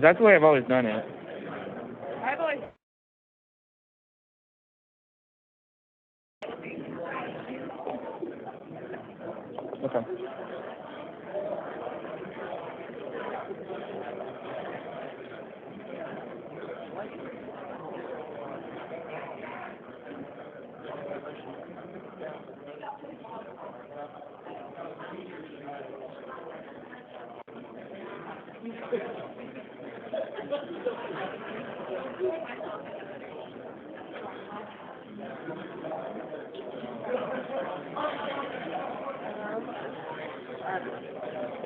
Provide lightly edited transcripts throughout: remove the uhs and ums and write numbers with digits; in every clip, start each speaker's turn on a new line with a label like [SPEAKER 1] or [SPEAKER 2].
[SPEAKER 1] That's the way I've always done it.
[SPEAKER 2] I've always.
[SPEAKER 1] Okay.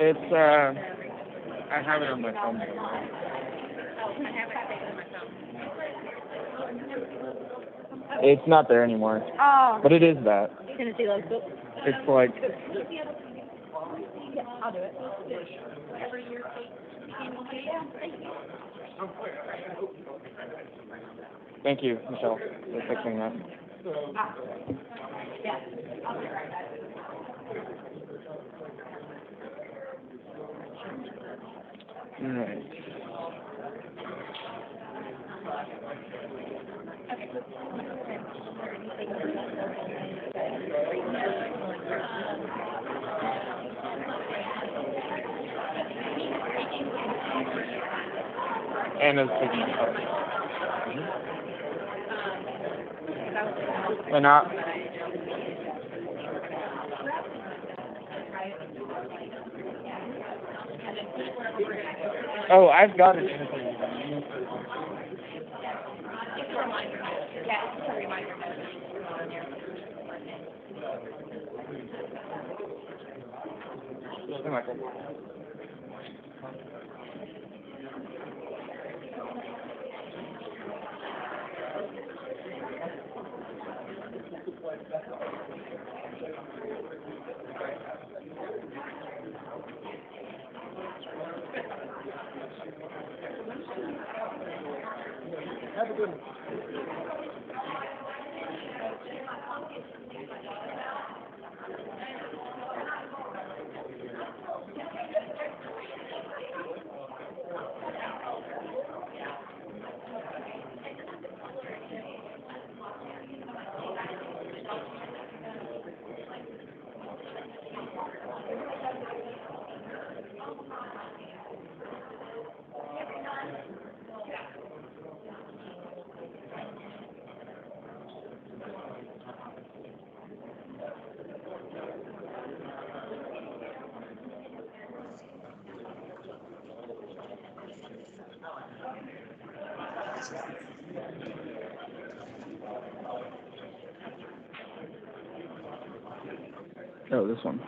[SPEAKER 1] It's, I have it on my phone.
[SPEAKER 2] I have it saved on my phone.
[SPEAKER 1] It's not there anymore.
[SPEAKER 2] Oh.
[SPEAKER 1] But it is that.
[SPEAKER 2] Can it see those books?
[SPEAKER 1] It's like,
[SPEAKER 2] Yeah, I'll do it.
[SPEAKER 1] thank you, Michelle, for fixing that.
[SPEAKER 2] Yeah, I'll be right back.
[SPEAKER 1] All right. Anna's taking it up. And oh, I've got it.
[SPEAKER 2] It's a reminder. Yeah, it's a reminder.
[SPEAKER 1] Have a good one. Oh, this one.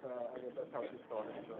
[SPEAKER 1] I guess that's how she started. So.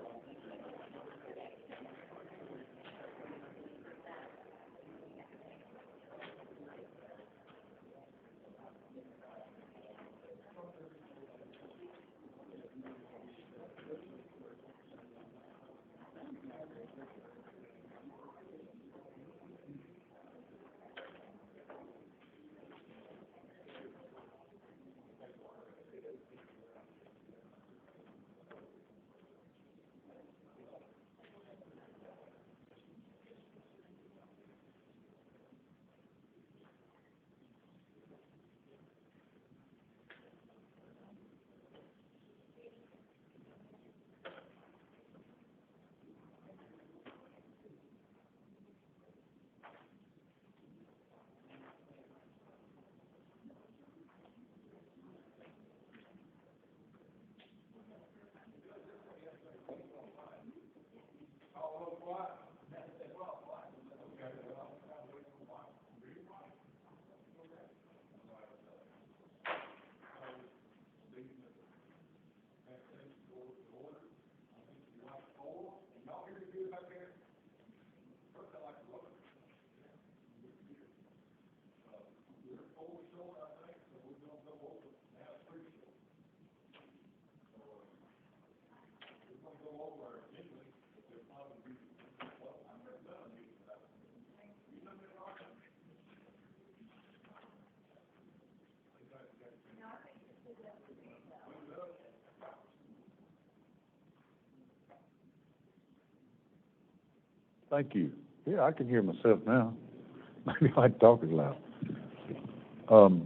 [SPEAKER 3] Thank you. Yeah, I can hear myself now. Maybe I talk as loud.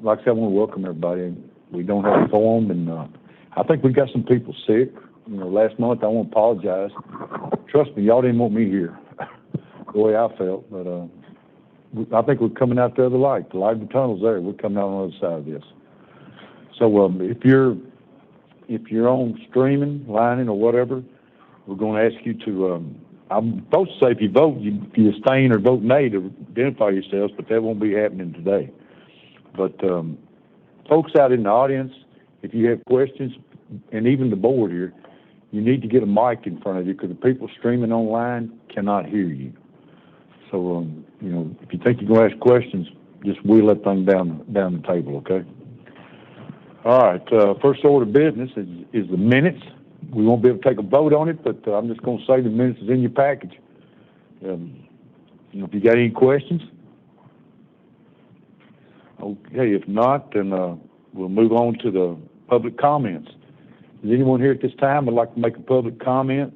[SPEAKER 3] Like I said, I want to welcome everybody. We don't have a forum, and I think we got some people sick. You know, last month I want to apologize. Trust me, y'all didn't want me here the way I felt, but I think we're coming out the other light. The light of the tunnel's there. We're coming out on the other side of this. So if you're on streaming, lining, or whatever, we're going to ask you to. I'm supposed to say if you vote, you abstain or vote nay to identify yourselves, but that won't be happening today. But folks out in the audience, if you have questions, and even the board here, you need to get a mic in front of you because the people streaming online cannot hear you. So, you know, if you think you're going to ask questions, just wheel that thing down the table, okay? All right, first order of business is the minutes. We won't be able to take a vote on it, but I'm just going to say the minutes is in your package. You know, if you got any questions. Okay, if not, then we'll move on to the public comments. Is anyone here at this time would like to make a public comment?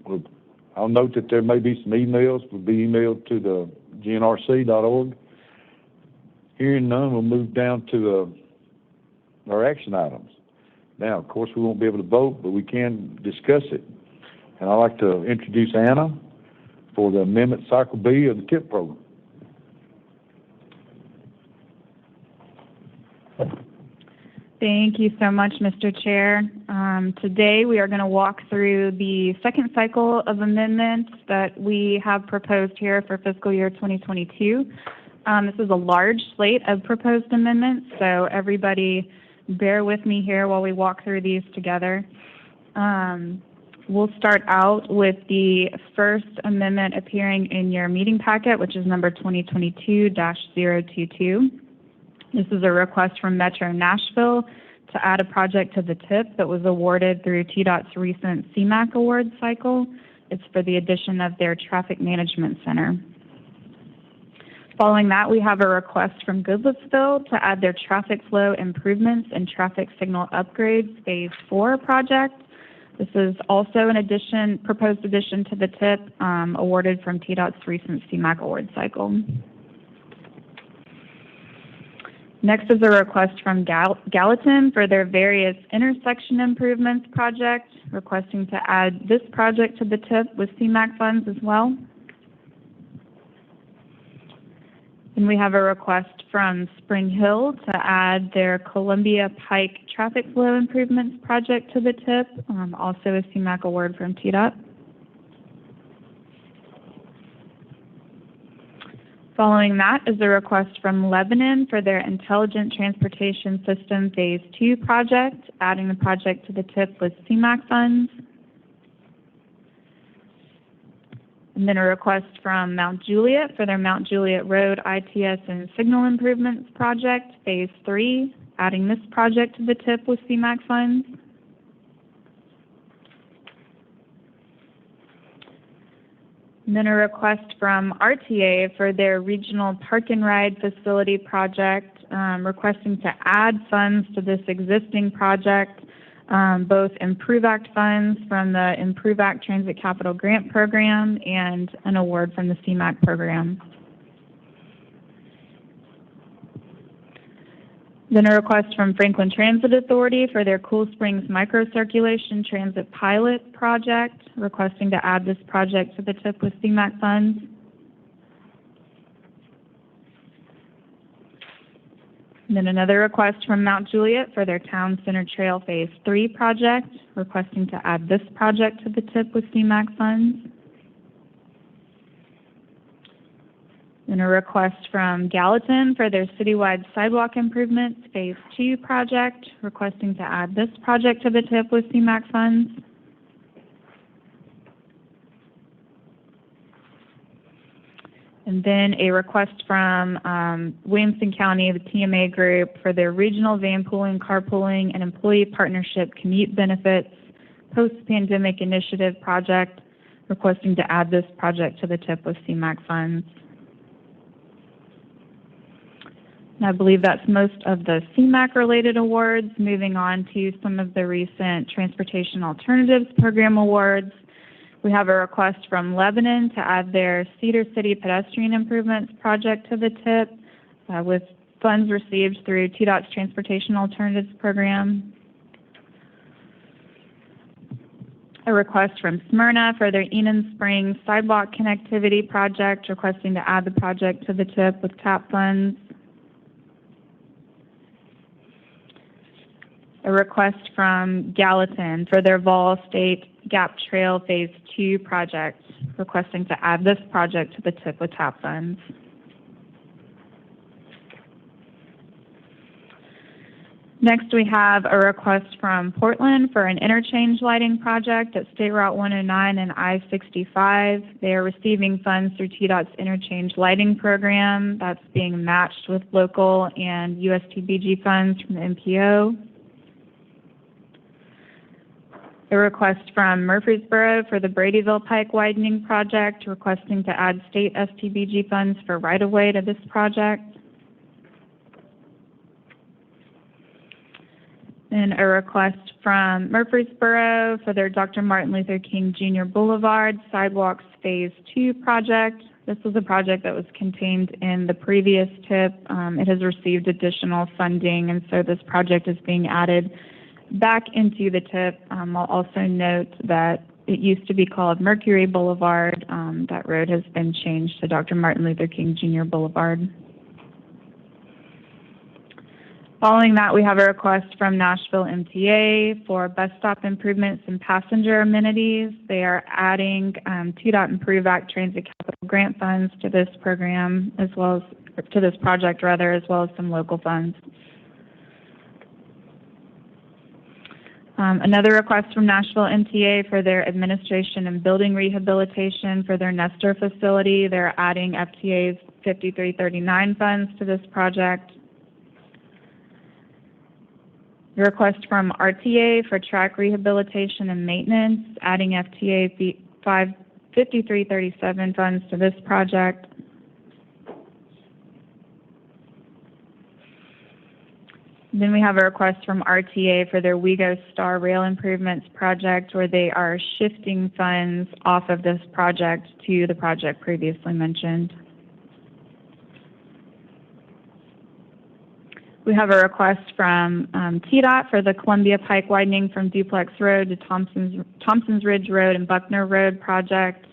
[SPEAKER 3] Well, I'll note that there may be some emails. Will be emailed to the GNRC.org. Hearing none, we'll move down to our action items. Now, of course, we won't be able to vote, but we can discuss it. And I'd like to introduce Anna for the Amendment Cycle B of the TIP program.
[SPEAKER 4] Thank you so much, Mr. Chair. Today we are going to walk through the second cycle of amendments that we have proposed here for fiscal year 2022. This is a large slate of proposed amendments, so everybody bear with me here while we walk through these together. We'll start out with the first amendment appearing in your meeting packet, which is number 2022-022. This is a request from Metro Nashville to add a project to the TIP that was awarded through Tdot's recent CMAQ award cycle. It's for the addition of their traffic management center. Following that, we have a request from Goodlettsville to add their traffic flow improvements and traffic signal upgrades Phase 4 project. This is also an proposed addition to the TIP awarded from Tdot's recent CMAQ award cycle. Next is a request from Gallatin for their various intersection improvements project, requesting to add this project to the TIP with CMAQ funds as well. And we have a request from Spring Hill to add their Columbia Pike Traffic Flow Improvements project to the TIP, also a CMAQ award from Tdot. Following that is a request from Lebanon for their Intelligent Transportation System Phase 2 project, adding the project to the TIP with CMAQ funds. And then a request from Mount Juliet for their Mount Juliet Road ITS and Signal Improvements Project, Phase 3, adding this project to the TIP with CMAQ funds. And then a request from RTA for their Regional Park and Ride Facility Project, requesting to add funds to this existing project, both Improve Act funds from the Improve Act Transit Capital Grant Program and an award from the CMAQ program. Then a request from Franklin Transit Authority for their Cool Springs Microcirculation Transit Pilot Project, requesting to add this project to the TIP with CMAQ funds. And then another request from Mount Juliet for their Town Center Trail Phase 3 project, requesting to add this project to the TIP with CMAQ funds. And a request from Gallatin for their Citywide Sidewalk Improvements Phase 2 project, requesting to add this project to the TIP with CMAQ funds. And then a request from Williamson County, the TMA group, for their Regional Van Pooling, Carpooling, and Employee Partnership Commute Benefits Post-Pandemic Initiative Project, requesting to add this project to the TIP with CMAQ funds. And I believe that's most of the CMAQ-related awards. Moving on to some of the recent Transportation Alternatives Program awards. We have a request from Lebanon to add their Cedar City Pedestrian Improvements Project to the TIP with funds received through Tdot's Transportation Alternatives Program. A request from Smyrna for their Enon Springs Sidewalk Connectivity Project, requesting to add the project to the TIP with TAP funds. A request from Gallatin for their Vol State Gap Trail Phase 2 project, requesting to add this project to the TIP with TAP funds. Next, we have a request from Portland for an interchange lighting project at State Route 109 and I-65. They are receiving funds through Tdot's interchange lighting program. That's being matched with local and USTBG funds from the MPO. A request from Murfreesboro for the Bradyville Pike Widening Project, requesting to add state STBG funds for right-of-way to this project. And a request from Murfreesboro for their Dr. Martin Luther King Jr. Boulevard Sidewalks Phase 2 project. This was a project that was contained in the previous TIP. It has received additional funding, and so this project is being added back into the TIP. I'll also note that it used to be called Mercury Boulevard. That road has been changed to Dr. Martin Luther King Jr. Boulevard. Following that, we have a request from Nashville MTA for bus stop improvements and passenger amenities. They are adding Tdot Improve Act Transit Capital Grant funds to this program, as well as to this project rather, as well as some local funds. Another request from Nashville MTA for their administration and building rehabilitation for their Nestor facility. They're adding FTA's 5339 funds to this project. The request from RTA for track rehabilitation and maintenance, adding FTA 5337 funds to this project. Then we have a request from RTA for their WeGo Star Rail Improvements project, where they are shifting funds off of this project to the project previously mentioned. We have a request from Tdot for the Columbia Pike widening from Duplex Road to Thompson's Ridge Road and Buckner Road project.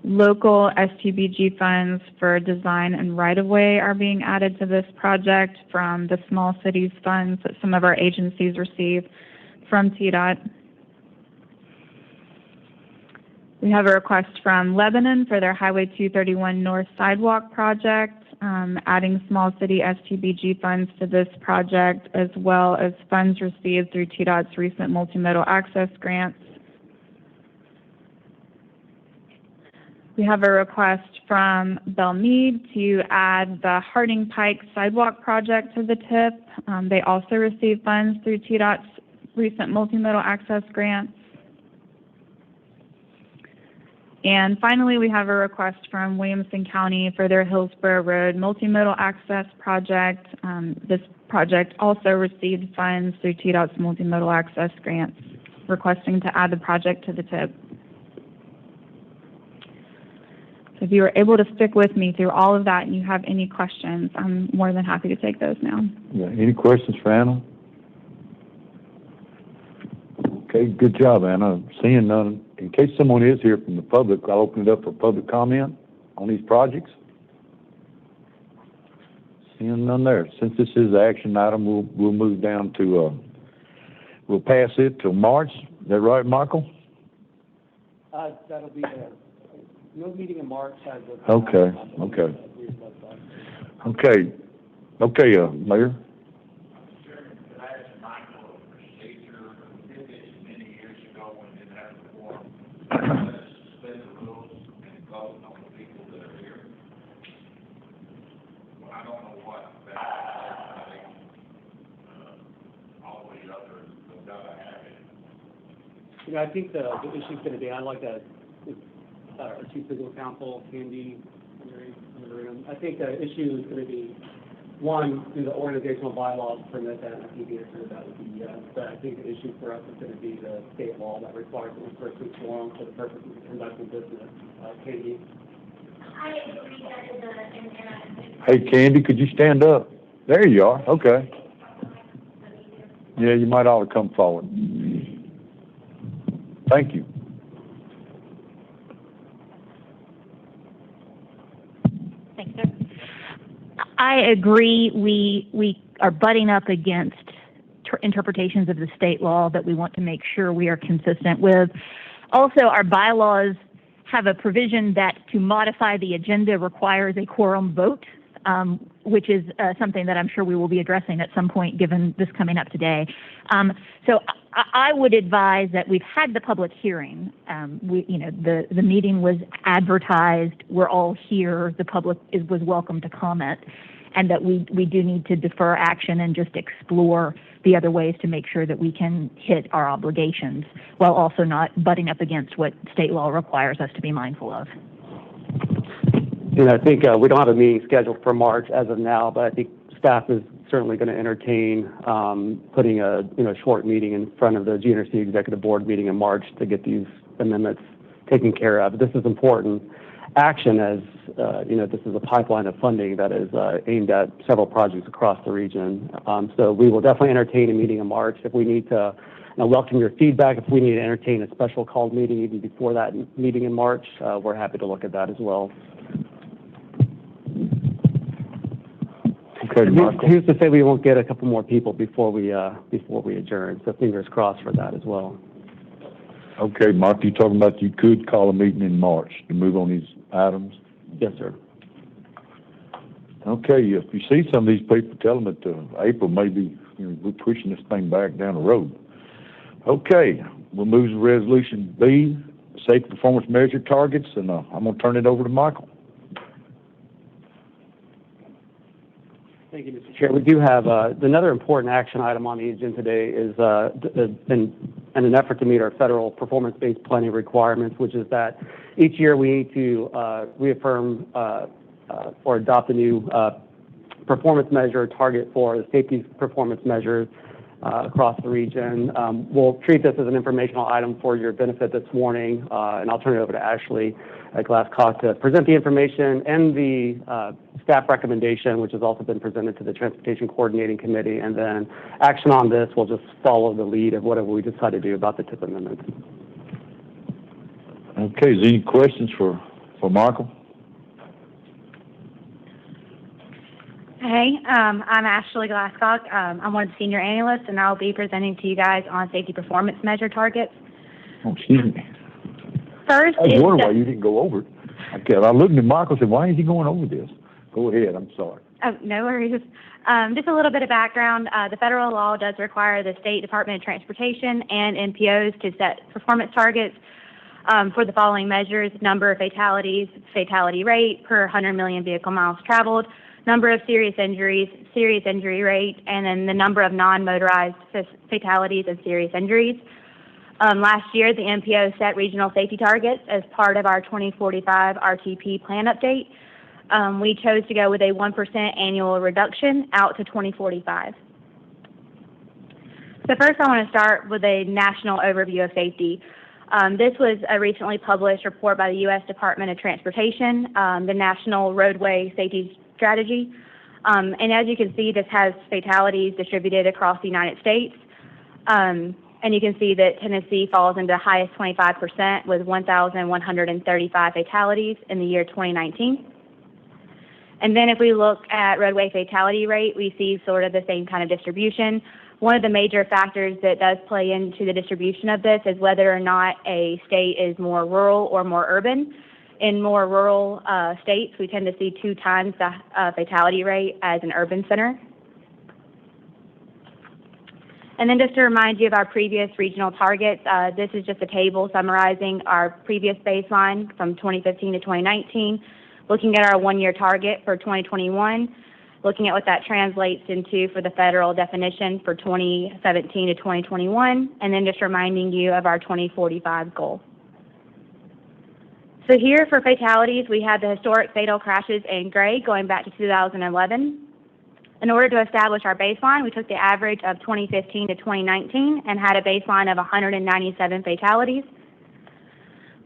[SPEAKER 4] Local STBG funds for design and right-of-way are being added to this project from the small cities funds that some of our agencies receive from Tdot. We have a request from Lebanon for their Highway 231 North Sidewalk project, adding small city STBG funds to this project, as well as funds received through Tdot's recent multimodal access grants. We have a request from Belmead to add the Harding Pike Sidewalk project to the TIP. They also received funds through Tdot's recent multimodal access grants. And finally, we have a request from Williamson County for their Hillsborough Road multimodal access project. This project also received funds through Tdot's multimodal access grants, requesting to add the project to the TIP. So if you were able to stick with me through all of that and you have any questions, I'm more than happy to take those now.
[SPEAKER 3] Yeah, any questions for Anna? Okay, good job, Anna. Seeing none, in case someone is here from the public, I'll open it up for public comment on these projects. Seeing none there. Since this is the action item, we'll move down to, we'll pass it till March. Is that right, Michael?
[SPEAKER 5] That'll be no meeting in March has a...
[SPEAKER 3] Okay. Mayor?
[SPEAKER 5] You know, I think the issue's going to be, I'd like to, our Chief Legal Counsel, Candy, in the room. I think the issue is going to be, one, do the organizational bylaws permit that? I think the answer to that would be yes. But I think the issue for us is going to be the state law that requires one person quorum for the purpose of conducting business. Candy?
[SPEAKER 2] I agree that is an
[SPEAKER 3] Hey, Candy, could you stand up? There you are. Okay. Yeah, you might ought to come forward. Thank you.
[SPEAKER 6] Thanks, sir. I agree. We are butting up against interpretations of the state law that we want to make sure we are consistent with. Also, our bylaws have a provision that to modify the agenda requires a quorum vote, which is something that I'm sure we will be addressing at some point given this coming up today. So I would advise that we've had the public hearing. The meeting was advertised. We're all here. The public was welcome to comment, and that we do need to defer action and just explore the other ways to make sure that we can hit our obligations while also not butting up against what state law requires us to be mindful of.
[SPEAKER 5] I think we don't have a meeting scheduled for March as of now, but I think staff is certainly going to entertain putting a short meeting in front of the GNRC Executive Board meeting in March to get these amendments taken care of. This is important action as this is a pipeline of funding that is aimed at several projects across the region. So we will definitely entertain a meeting in March. If we need to welcome your feedback, if we need to entertain a special called meeting even before that meeting in March, we're happy to look at that as well.
[SPEAKER 3] Okay, Michael.
[SPEAKER 5] Who's to say we won't get a couple more people before we adjourn? So fingers crossed for that as well.
[SPEAKER 3] Okay, Mark, you talking about you could call a meeting in March to move on these items?
[SPEAKER 5] Yes, sir.
[SPEAKER 3] Okay, if you see some of these people, tell them that April maybe we're pushing this thing back down the road. Okay, we'll move to Resolution B, Safe Performance Measure Targets, and I'm going to turn it over to Michael.
[SPEAKER 5] Thank you, Mr. Chair. We do have another important action item on the agenda today is in an effort to meet our federal performance-based planning requirements, which is that each year we need to reaffirm or adopt a new performance measure target for the safety performance measures across the region. We'll treat this as an informational item for your benefit this morning, and I'll turn it over to Ashley Glasscock to present the information and the staff recommendation, which has also been presented to the Transportation Coordinating Committee, and then action on this will just follow the lead of whatever we decide to do about the TIP amendments.
[SPEAKER 3] Okay, is there any questions for Michael?
[SPEAKER 7] Hey, I'm Ashley Glasscock. I'm one of the senior analysts, and I'll be presenting to you guys on safety performance measure targets.
[SPEAKER 3] Oh, excuse me.
[SPEAKER 7] First
[SPEAKER 3] I was
[SPEAKER 7] is
[SPEAKER 3] wondering why you didn't go over it. I looked at Michael and said, why is he going over this? Go ahead, I'm sorry.
[SPEAKER 7] oh, no worries. Just a little bit of background. The federal law does require the State Department of Transportation and NPOs to set performance targets for the following measures: number of fatalities, fatality rate per 100 million vehicle miles traveled, number of serious injuries, serious injury rate, and then the number of non-motorized fatalities and serious injuries. Last year, the NPO set regional safety targets as part of our 2045 RTP plan update. We chose to go with a 1% annual reduction out to 2045. So first I want to start with a national overview of safety. This was a recently published report by the U.S. Department of Transportation, the National Roadway Safety Strategy. And as you can see, this has fatalities distributed across the United States. And you can see that Tennessee falls into the highest 25% with 1,135 fatalities in the year 2019. And then if we look at roadway fatality rate, we see sort of the same kind of distribution. One of the major factors that does play into the distribution of this is whether or not a state is more rural or more urban. In more rural states, we tend to see 2 times the fatality rate as an urban center. And then just to remind you of our previous regional targets, this is just a table summarizing our previous baseline from 2015 to 2019, looking at our 1-year target for 2021, looking at what that translates into for the federal definition for 2017 to 2021, and then just reminding you of our 2045 goal. So here for fatalities, we had the historic fatal crashes in gray going back to 2011. In order to establish our baseline, we took the average of 2015 to 2019 and had a baseline of 197 fatalities.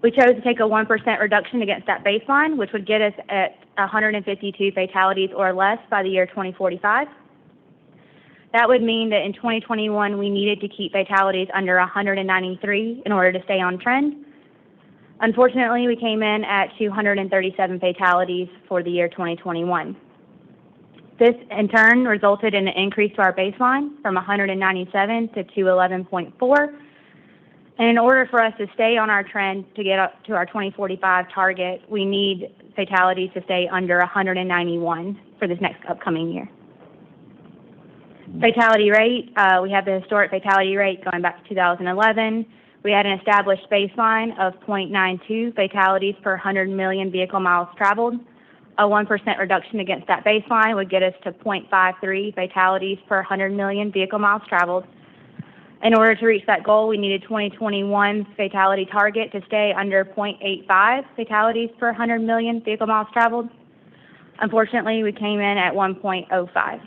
[SPEAKER 7] We chose to take a 1% reduction against that baseline, which would get us at 152 fatalities or less by the year 2045. That would mean that in 2021, we needed to keep fatalities under 193 in order to stay on trend. Unfortunately, we came in at 237 fatalities for the year 2021. This, in turn, resulted in an increase to our baseline from 197 to 211.4. And in order for us to stay on our trend to get up to our 2045 target, we need fatalities to stay under 191 for this next upcoming year. Fatality rate, we have the historic fatality rate going back to 2011. We had an established baseline of 0.92 fatalities per 100 million vehicle miles traveled. A 1% reduction against that baseline would get us to 0.53 fatalities per 100 million vehicle miles traveled. In order to reach that goal, we needed 2021's fatality target to stay under 0.85 fatalities per 100 million vehicle miles traveled. Unfortunately, we came in at 1.05,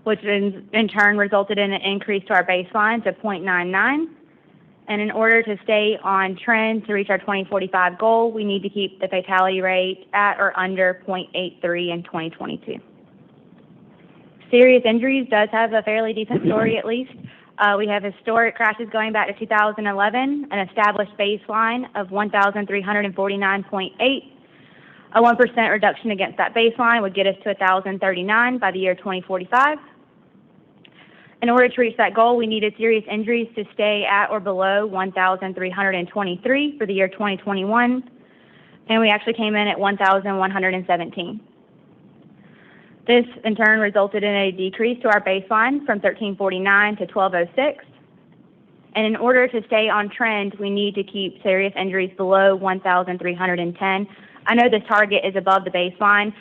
[SPEAKER 7] which in turn resulted in an increase to our baseline to 0.99. And in order to stay on trend to reach our 2045 goal, we need to keep the fatality rate at or under 0.83 in 2022. Serious injuries does have a fairly decent story, at least. We have historic crashes going back to 2011, an established baseline of 1,349.8. A 1% reduction against that baseline would get us to 1,039 by the year 2045. In order to reach that goal, we needed serious injuries to stay at or below 1,323 for the year 2021, and we actually came in at 1,117. This, in turn, resulted in a decrease to our baseline from 1,349 to 1,206. And in order to stay on trend, we need to keep serious injuries below 1,310. I know this target is above the baseline.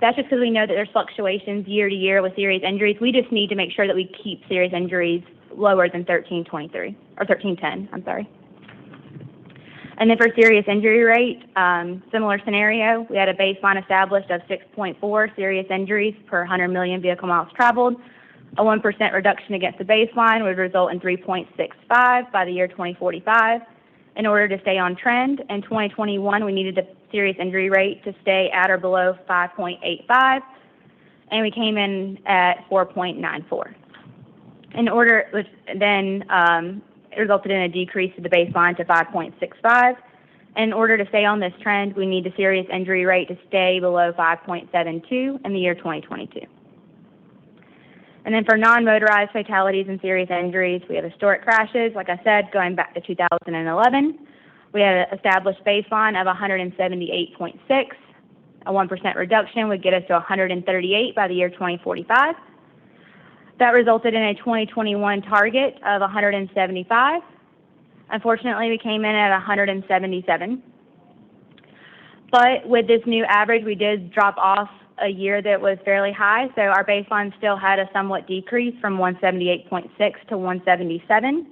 [SPEAKER 7] That's just because we know that there's fluctuations year to year with serious injuries. We just need to make sure that we keep serious injuries lower than 1,323, or 1,310, I'm sorry. And then for serious injury rate, similar scenario, we had a baseline established of 6.4 serious injuries per 100 million vehicle miles traveled. A 1% reduction against the baseline would result in 3.65 by the year 2045. In order to stay on trend, in 2021, we needed the serious injury rate to stay at or below 5.85, and we came in at 4.94. In order, then It resulted in a decrease to the baseline to 5.65. In order to stay on this trend, we need the serious injury rate to stay below 5.72 in the year 2022. And then for non-motorized fatalities and serious injuries, we have historic crashes, like I said, going back to 2011. We had an established baseline of 178.6. A 1% reduction would get us to 138 by the year 2045. That resulted in a 2021 target of 175. Unfortunately, we came in at 177. But with this new average, we did drop off a year that was fairly high, so our baseline still had a somewhat decrease from 178.6 to 177.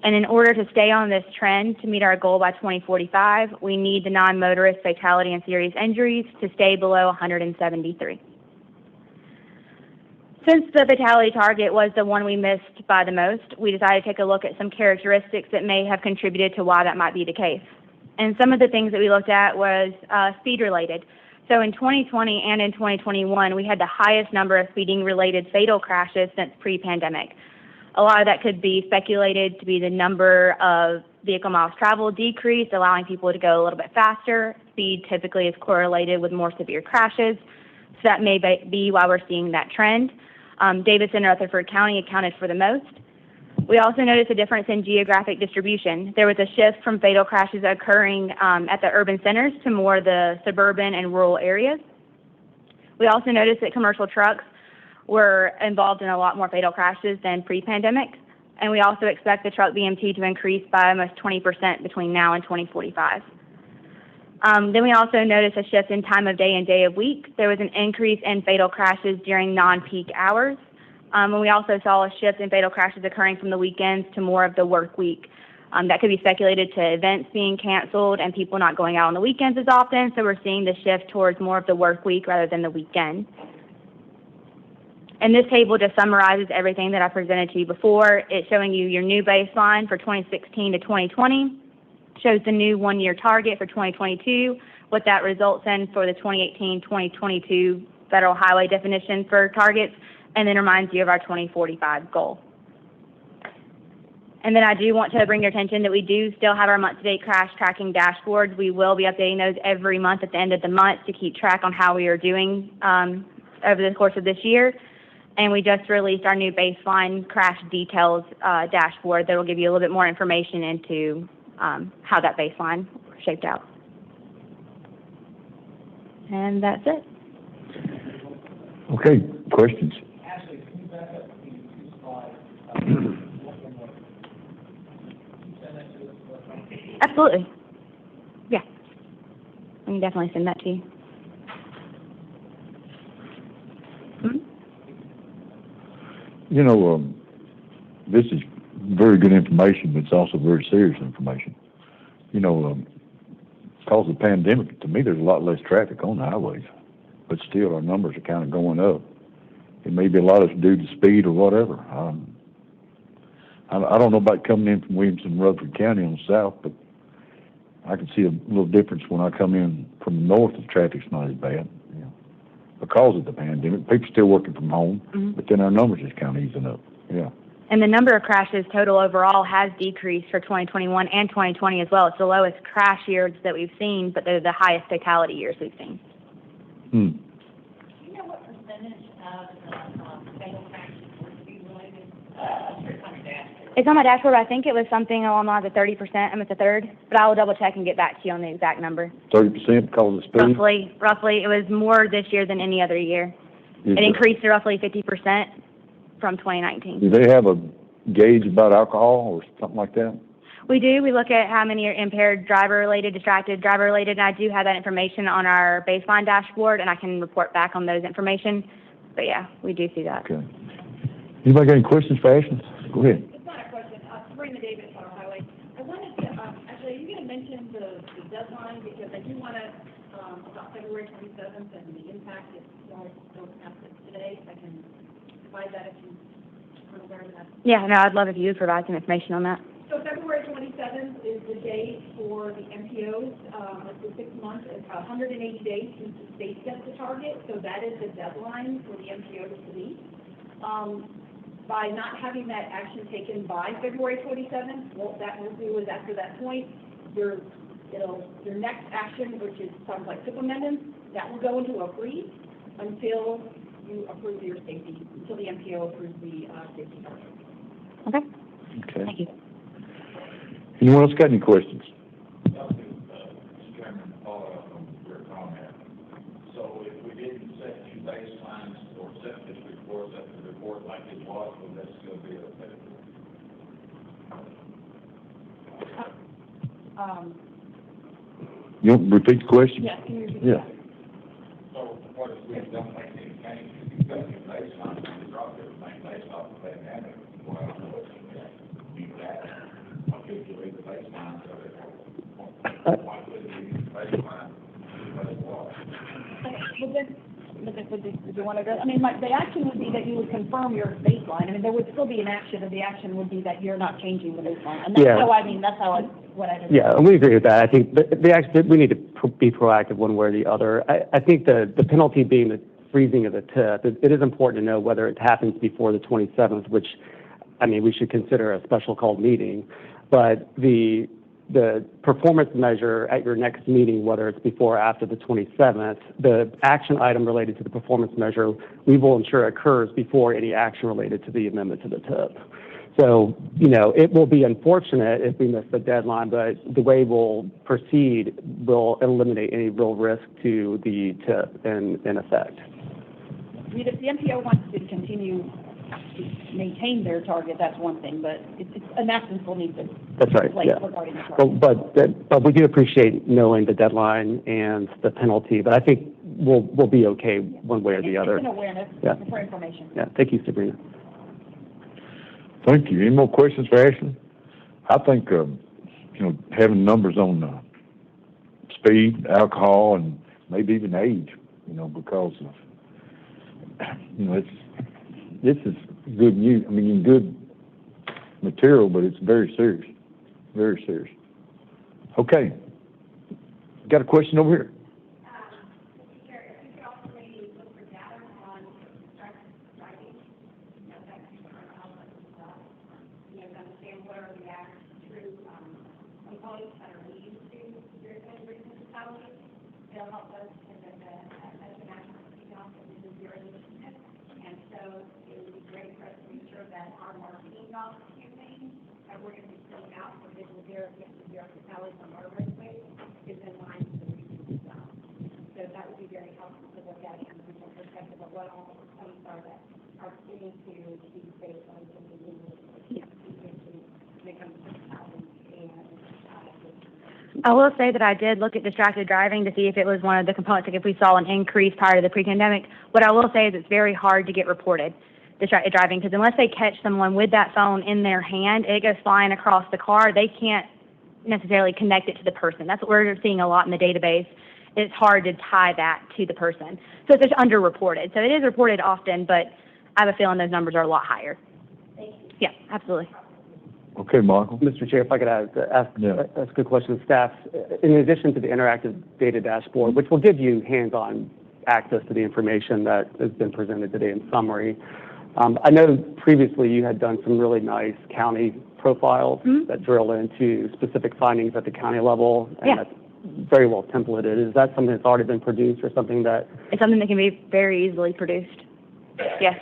[SPEAKER 7] And in order to stay on this trend to meet our goal by 2045, we need the non-motorist fatality and serious injuries to stay below 173. Since the fatality target was the one we missed by the most, we decided to take a look at some characteristics that may have contributed to why that might be the case. And some of the things that we looked at was speed-related. So in 2020 and in 2021, we had the highest number of speeding-related fatal crashes since pre-pandemic. A lot of that could be speculated to be the number of vehicle miles traveled decreased, allowing people to go a little bit faster. Speed typically is correlated with more severe crashes, so that may be why we're seeing that trend. Davidson and Rutherford County accounted for the most. We also noticed a difference in geographic distribution. There was a shift from fatal crashes occurring at the urban centers to more the suburban and rural areas. We also noticed that commercial trucks were involved in a lot more fatal crashes than pre-pandemic, and we also expect the truck BMT to increase by almost 20% between now and 2045. Then we also noticed a shift in time of day and day of week. There was an increase in fatal crashes during non-peak hours, and we also saw a shift in fatal crashes occurring from the weekends to more of the work week. That could be speculated to events being canceled and people not going out on the weekends as often, so we're seeing the shift towards more of the work week rather than the weekend. And this table just summarizes everything that I presented to you before. It's showing you your new baseline for 2016 to 2020, shows the new one-year target for 2022, what that results in for the 2018-2022 federal highway definition for targets, and then reminds you of our 2045 goal. And then I do want to bring your attention that we do still have our month-to-date crash tracking dashboards. We will be updating those every month at the end of the month to keep track on how we are doing over the course of this year. And we just released our new baseline crash details dashboard that will give you a little bit more information into how that baseline shaped out. And that's it.
[SPEAKER 3] Okay, questions?
[SPEAKER 8] Ashley, can you back up to the slide?
[SPEAKER 7] Absolutely. Yeah. I can definitely send that to you. Mm-hmm.
[SPEAKER 3] You know, this is very good information, but it's also very serious information. You know, because of the pandemic, to me, there's a lot less traffic on the highways, but still our numbers are kind of going up. It may be a lot of due to speed or whatever. I don't know about coming in from Williamson, Rutherford County on the south, but I can see a little difference when I come in from the north. The traffic's not as bad, you know, because of the pandemic. People still working from home,
[SPEAKER 7] Mm-hmm.
[SPEAKER 3] but then our numbers is kind of easing up. Yeah.
[SPEAKER 7] And the number of crashes total overall has decreased for 2021 and 2020 as well. It's the lowest crash years that we've seen, but they're the highest fatality years we've seen.
[SPEAKER 2] Do you know what percentage of the fatal crashes were speed-related?
[SPEAKER 7] It's on my dashboard. I think it was something along the lines of 30%, almost a third, but I will double check and get back to you on the exact number.
[SPEAKER 3] 30% because of speed?
[SPEAKER 7] Roughly, it was more this year than any other year. It increased to roughly 50% from 2019.
[SPEAKER 3] Do they have a gauge about alcohol or something like that?
[SPEAKER 7] We do. We look at how many are impaired driver-related, distracted driver-related, and I do have that information on our baseline dashboard, and I can report back on those information. But yeah, we do see that.
[SPEAKER 3] Okay. Anybody got any questions for Ashley? Go ahead.
[SPEAKER 2] It's not a question. Sabrina Davis, Federal Highway. I wanted to, actually, are you going to mention the deadline? Because I do want to, about February 27th and the impact if you guys don't have it today. I can provide that if you want to learn that.
[SPEAKER 7] Yeah, no, I'd love if you would provide some information on that.
[SPEAKER 2] So February 27th is the date for the MPOs. It's the 6 months, it's 180 days since the state sets the target. So that is the deadline for the MPOs to meet. by not having that action taken by February 27th, what that will do is after that point, your next action, which is sounds like SIP amendments, that will go into a freeze until you approve your safety, until the MPO approves the safety target.
[SPEAKER 6] Okay.
[SPEAKER 3] Okay.
[SPEAKER 6] Thank you.
[SPEAKER 3] Anyone else got any questions?
[SPEAKER 9] Mr. Chairman, follow up on your comment. So if we didn't set new baselines or set this report like it was, would that still be effective?
[SPEAKER 3] You want to repeat the question?
[SPEAKER 2] Yes, can you repeat
[SPEAKER 3] Yeah.
[SPEAKER 2] that?
[SPEAKER 9] So what if we don't make any changes, we set new baselines and we drop everything based off of that dynamic? Well, do that. Why couldn't you leave the baseline so that why couldn't you use the baseline as it was?
[SPEAKER 2] Would you want to go? I mean, the action would be that you would confirm your baseline. I mean, there would still be an action, and the action would be that you're not changing the baseline. And that's
[SPEAKER 5] Yeah.
[SPEAKER 2] what I did.
[SPEAKER 5] Yeah, and we agree with that. I think we need to be proactive one way or the other. I think the penalty being the freezing of the tip, it is important to know whether it happens before the 27th, which, I mean, we should consider a special called meeting. But the performance measure at your next meeting, whether it's before or after the 27th, the action item related to the performance measure, we will ensure occurs before any action related to the amendment to the tip. So, it will be unfortunate if we miss the deadline, but the way we'll proceed will eliminate any real risk to the tip in effect.
[SPEAKER 2] I mean, if the MPO wants to continue to maintain their target, that's one thing, but an action still needs to
[SPEAKER 5] That's right,
[SPEAKER 2] take place
[SPEAKER 5] yeah.
[SPEAKER 2] regarding the target.
[SPEAKER 5] But we do appreciate knowing the deadline and the penalty, but I think we'll be okay one way or the other.
[SPEAKER 2] It's an awareness
[SPEAKER 5] Yeah.
[SPEAKER 2] for information.
[SPEAKER 5] Yeah, thank you, Sabrina.
[SPEAKER 3] Thank you. Any more questions for Ashley? I think, having numbers on speed, alcohol, and maybe even age, because of, this is good news. I mean, good material, but it's very serious. Very serious. Okay. Got a question over here?
[SPEAKER 2] Mr. Chair, if you could also maybe look for data on distracted driving, to understand what are the true components that are needed to your municipality. They'll help us as a national council to do your initiative. And so it would be great for us to make sure that our marketing campaign that we're going to be sending out for visual fatalities on our roadway is in line with the region as well. So that would be very helpful to look at from a regional perspective of what all the components are that are getting to these baselines and beginning to become fatalities.
[SPEAKER 7] I will say that I did look at distracted driving to see if it was one of the components, like if we saw an increase prior to the pre-pandemic. What I will say is it's very hard to get reported, distracted driving, because unless they catch someone with that phone in their hand, it goes flying across the car. They can't necessarily connect it to the person. That's what we're seeing a lot in the database. It's hard to tie that to the person. So it's just underreported. So it is reported often, but I have a feeling those numbers are a lot higher.
[SPEAKER 2] Thank you.
[SPEAKER 7] Yeah, absolutely.
[SPEAKER 3] Okay, Michael.
[SPEAKER 5] Mr. Chair, if I could ask
[SPEAKER 3] Yeah.
[SPEAKER 5] a good question of staff. In addition to the interactive data dashboard, which will give you hands-on access to the information that has been presented today in summary, I know previously you had done some really nice county profiles that drill into specific findings at the county level, and that's very well templated. Is that something that's already been produced or something that...
[SPEAKER 7] It's something that can be very easily produced. Yes.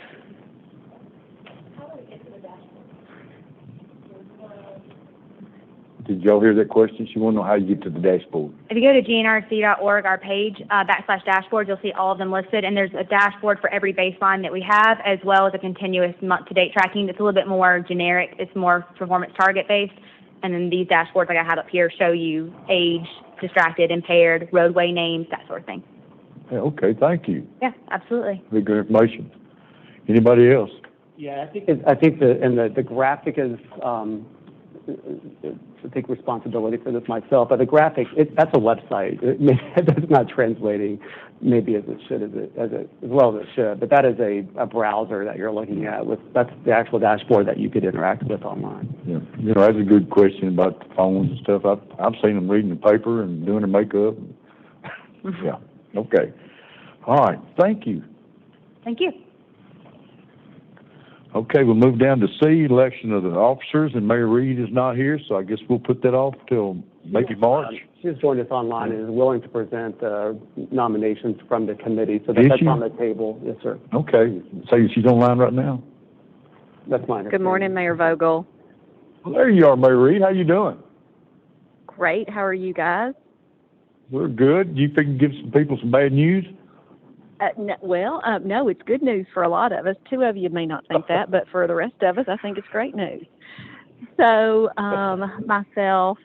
[SPEAKER 3] Did y'all hear that question? She want to know how you get to the dashboard.
[SPEAKER 7] If you go to GNRC.org, our page, /dashboard, you'll see all of them listed, and there's a dashboard for every baseline that we have, as well as a continuous month-to-date tracking that's a little bit more generic. It's more performance target-based, and then these dashboards, like I have up here, show you age, distracted, impaired, roadway names, that sort of thing.
[SPEAKER 3] Yeah, okay, thank you.
[SPEAKER 7] Yeah, absolutely.
[SPEAKER 3] Very good information. Anybody else?
[SPEAKER 5] Yeah, I think the graphic is... to take responsibility for this myself, but the graphic, that's a website. It's not translating maybe as well as it should, but that is a browser that you're looking at. That's the actual dashboard that you could interact with online.
[SPEAKER 3] Yeah, that's a good question about the phones and stuff. I've seen them reading the paper and doing their makeup. Yeah, okay. All right, thank you.
[SPEAKER 7] Thank you.
[SPEAKER 3] Okay, we'll move down to C, election of the officers, and Mayor Reed is not here, so I guess we'll put that off till maybe March.
[SPEAKER 5] She's joined us online and is willing to present nominations from the committee, so
[SPEAKER 3] Is
[SPEAKER 5] that's
[SPEAKER 3] she?
[SPEAKER 5] on the table. Yes, sir.
[SPEAKER 3] Okay, so she's online right now?
[SPEAKER 5] That's mine.
[SPEAKER 10] Good morning, Mayor Vogel.
[SPEAKER 3] Well, there you are, Mayor Reed. How you doing?
[SPEAKER 10] Great. How are you guys?
[SPEAKER 3] We're good. You think you can give some people some bad news?
[SPEAKER 10] No, it's good news for a lot of us. Two of you may not think that, but for the rest of us, I think it's great news. So, myself,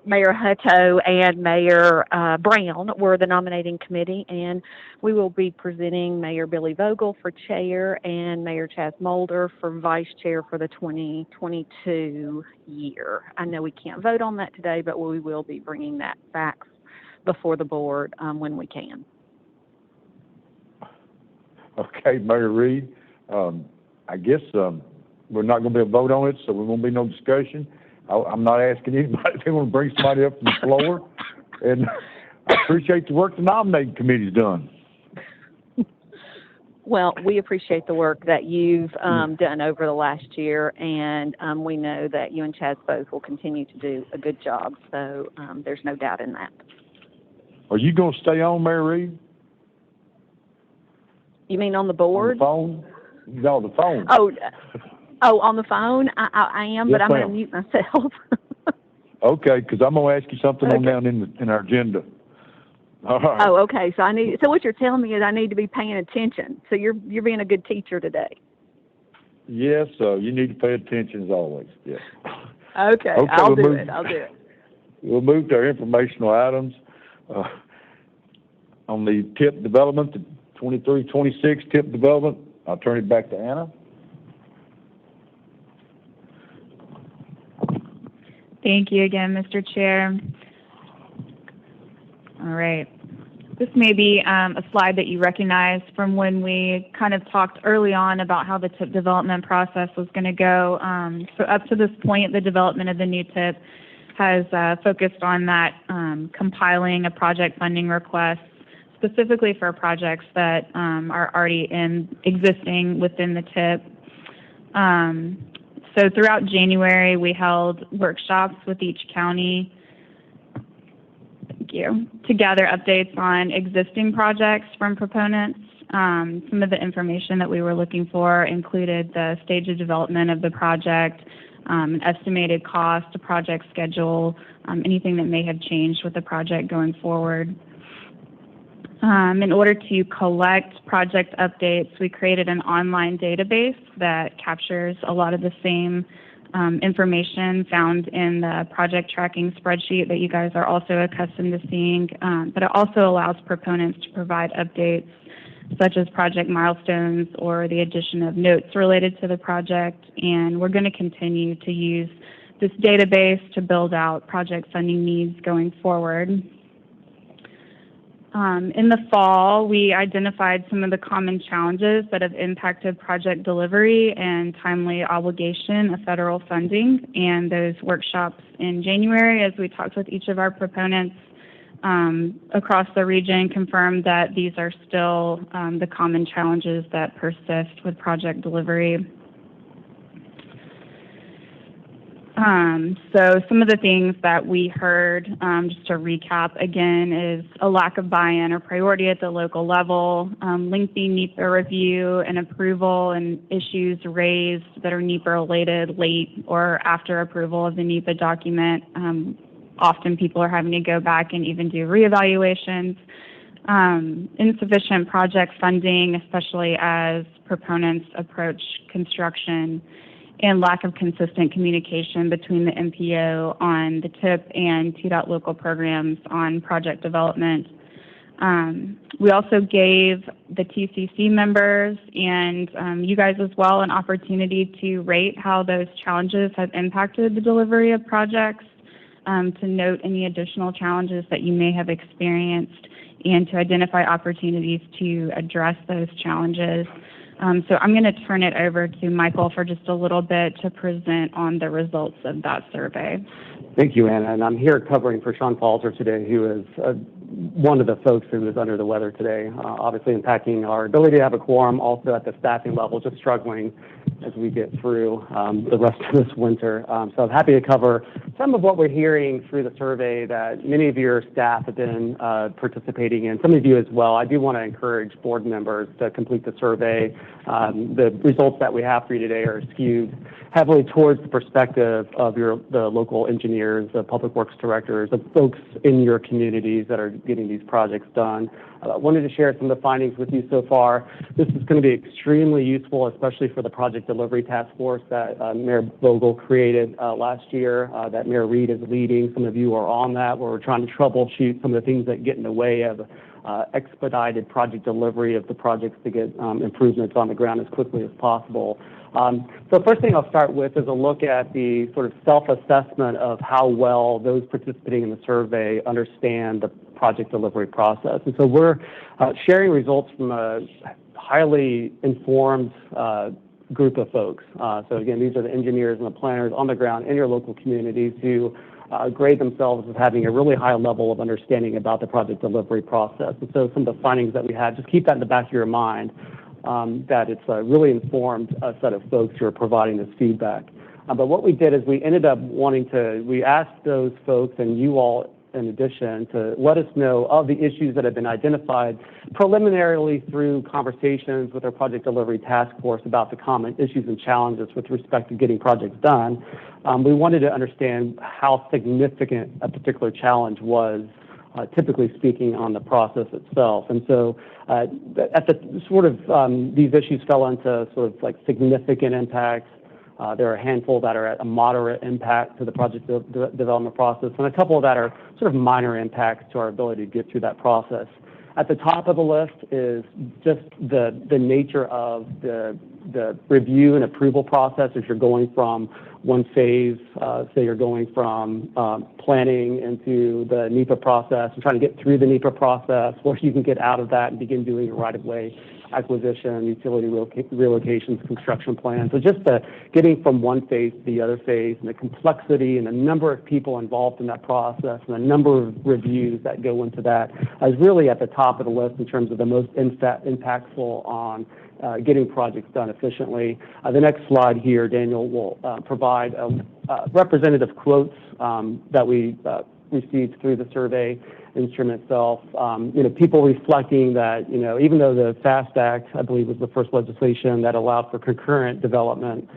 [SPEAKER 10] Mayor Hutto, and Mayor Brown were the nominating committee, and we will be presenting Mayor Billy Vogel for chair and Mayor Chaz Mulder for vice chair for the 2022 year. I know we can't vote on that today, but we will be bringing that back before the board when we can.
[SPEAKER 3] Okay, Mayor Reed. I guess we're not going to be able to vote on it, so there won't be no discussion. I'm not asking anybody if they want to bring somebody up from the floor. And I appreciate the work the nominating committee's done.
[SPEAKER 10] Well, we appreciate the work that you've done over the last year, and we know that you and Chaz both will continue to do a good job, so there's no doubt in that.
[SPEAKER 3] Are you going to stay on, Mayor Reed?
[SPEAKER 10] You mean on the board?
[SPEAKER 3] On the phone? No, the phone.
[SPEAKER 10] Oh, on the phone? I am,
[SPEAKER 3] Yes,
[SPEAKER 10] but I'm going to
[SPEAKER 3] ma'am.
[SPEAKER 10] mute myself.
[SPEAKER 3] Okay, because I'm going to ask you something on down in our agenda. All right.
[SPEAKER 10] Oh, okay. So what you're telling me is I need to be paying attention. So you're being a good teacher today.
[SPEAKER 3] Yes, you need to pay attention as always. Yes.
[SPEAKER 10] Okay, I'll do it.
[SPEAKER 3] We'll move to our informational items. On the TIP development, the 23-26 TIP development, I'll turn it back to Anna.
[SPEAKER 4] Thank you again, Mr. Chair. All right. This may be a slide that you recognize from when we kind of talked early on about how the TIP development process was going to go. So up to this point, the development of the new TIP has focused on that compiling a project funding request specifically for projects that are already existing within the TIP. So throughout January, we held workshops with each county to gather updates on existing projects from proponents. Some of the information that we were looking for included the stage of development of the project, an estimated cost, a project schedule, anything that may have changed with the project going forward. In order to collect project updates, we created an online database that captures a lot of the same information found in the project tracking spreadsheet that you guys are also accustomed to seeing, but it also allows proponents to provide updates such as project milestones or the addition of notes related to the project, and we're going to continue to use this database to build out project funding needs going forward. In the fall, we identified some of the common challenges that have impacted project delivery and timely obligation of federal funding, and those workshops in January, as we talked with each of our proponents across the region, confirmed that these are still the common challenges that persist with project delivery. So some of the things that we heard, just to recap again, is a lack of buy-in or priority at the local level, lengthy NEPA review and approval, and issues raised that are NEPA related late or after approval of the NEPA document. Often people are having to go back and even do reevaluations. Insufficient project funding, especially as proponents approach construction, and lack of consistent communication between the MPO on the TIP and Tdot local programs on project development. We also gave the TCC members and you guys as well an opportunity to rate how those challenges have impacted the delivery of projects, to note any additional challenges that you may have experienced, and to identify opportunities to address those challenges. So I'm going to turn it over to Michael for just a little bit to present on the results of that survey.
[SPEAKER 5] Thank you, Anna. And I'm here covering for Sean Falter today, who is one of the folks who is under the weather today, obviously impacting our ability to have a quorum, also at the staffing level, just struggling as we get through the rest of this winter. So I'm happy to cover some of what we're hearing through the survey that many of your staff have been participating in, some of you as well. I do want to encourage board members to complete the survey. The results that we have for you today are skewed heavily towards the perspective of the local engineers, the public works directors, the folks in your communities that are getting these projects done. I wanted to share some of the findings with you so far. This is going to be extremely useful, especially for the project delivery task force that Mayor Vogel created last year, that Mayor Reed is leading. Some of you are on that, where we're trying to troubleshoot some of the things that get in the way of expedited project delivery of the projects to get improvements on the ground as quickly as possible. So first thing I'll start with is a look at the sort of self-assessment of how well those participating in the survey understand the project delivery process. And so we're sharing results from a highly informed group of folks. So again, these are the engineers and the planners on the ground in your local communities who grade themselves as having a really high level of understanding about the project delivery process. And so some of the findings that we had, just keep that in the back of your mind, that it's a really informed set of folks who are providing this feedback. But what we did is we ended up we asked those folks and you all in addition to let us know of the issues that have been identified preliminarily through conversations with our project delivery task force about the common issues and challenges with respect to getting projects done. We wanted to understand how significant a particular challenge was, typically speaking, on the process itself. And so at the sort of these issues fell into sort of like significant impacts. There are a handful that are at a moderate impact to the project development process, and a couple that are sort of minor impacts to our ability to get through that process. At the top of the list is just the nature of the review and approval process. If you're going from one phase, say you're going from planning into the NEPA process and trying to get through the NEPA process, where you can get out of that and begin doing your right-of-way acquisition, utility relocations, construction plans. So just the getting from one phase to the other phase, and the complexity and the number of people involved in that process and the number of reviews that go into that is really at the top of the list in terms of the most impactful on getting projects done efficiently. The next slide here, Daniel will provide representative quotes that we received through the survey instrument itself. People reflecting that, even though the FAST Act, I believe, was the first legislation that allowed for concurrent development,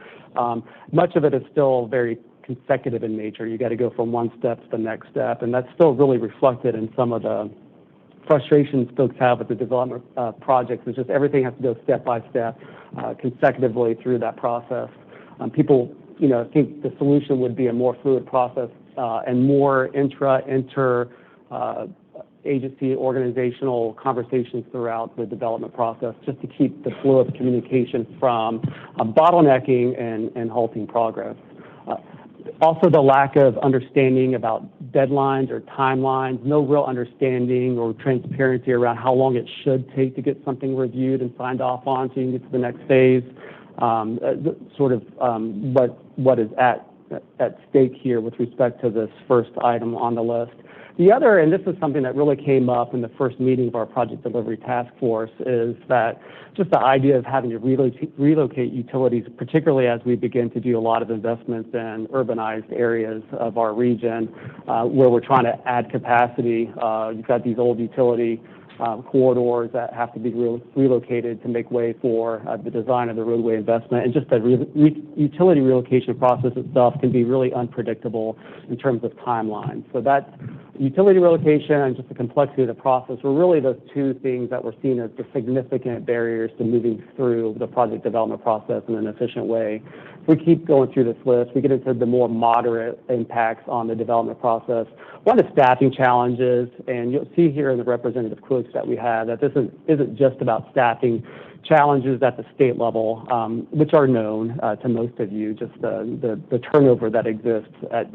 [SPEAKER 5] much of it is still very consecutive in nature. You got to go from one step to the next step, and that's still really reflected in some of the frustrations folks have with the development projects. It's just everything has to go step by step, consecutively through that process. People, think the solution would be a more fluid process and more inter agency organizational conversations throughout the development process, just to keep the flow of communication from bottlenecking and halting progress. Also, the lack of understanding about deadlines or timelines, no real understanding or transparency around how long it should take to get something reviewed and signed off on so you can get to the next phase. What is at stake here with respect to this first item on the list. The other, and this is something that really came up in the first meeting of our project delivery task force, is that just the idea of having to relocate utilities, particularly as we begin to do a lot of investments in urbanized areas of our region, where we're trying to add capacity. You've got these old utility corridors that have to be relocated to make way for the design of the roadway investment, and just the utility relocation process itself can be really unpredictable in terms of timeline. So that utility relocation and just the complexity of the process were really those two things that were seen as the significant barriers to moving through the project development process in an efficient way. If we keep going through this list, we get into the more moderate impacts on the development process. One is staffing challenges, and you'll see here in the representative quotes that we have that this isn't just about staffing challenges at the state level, which are known to most of you. Just the turnover that exists at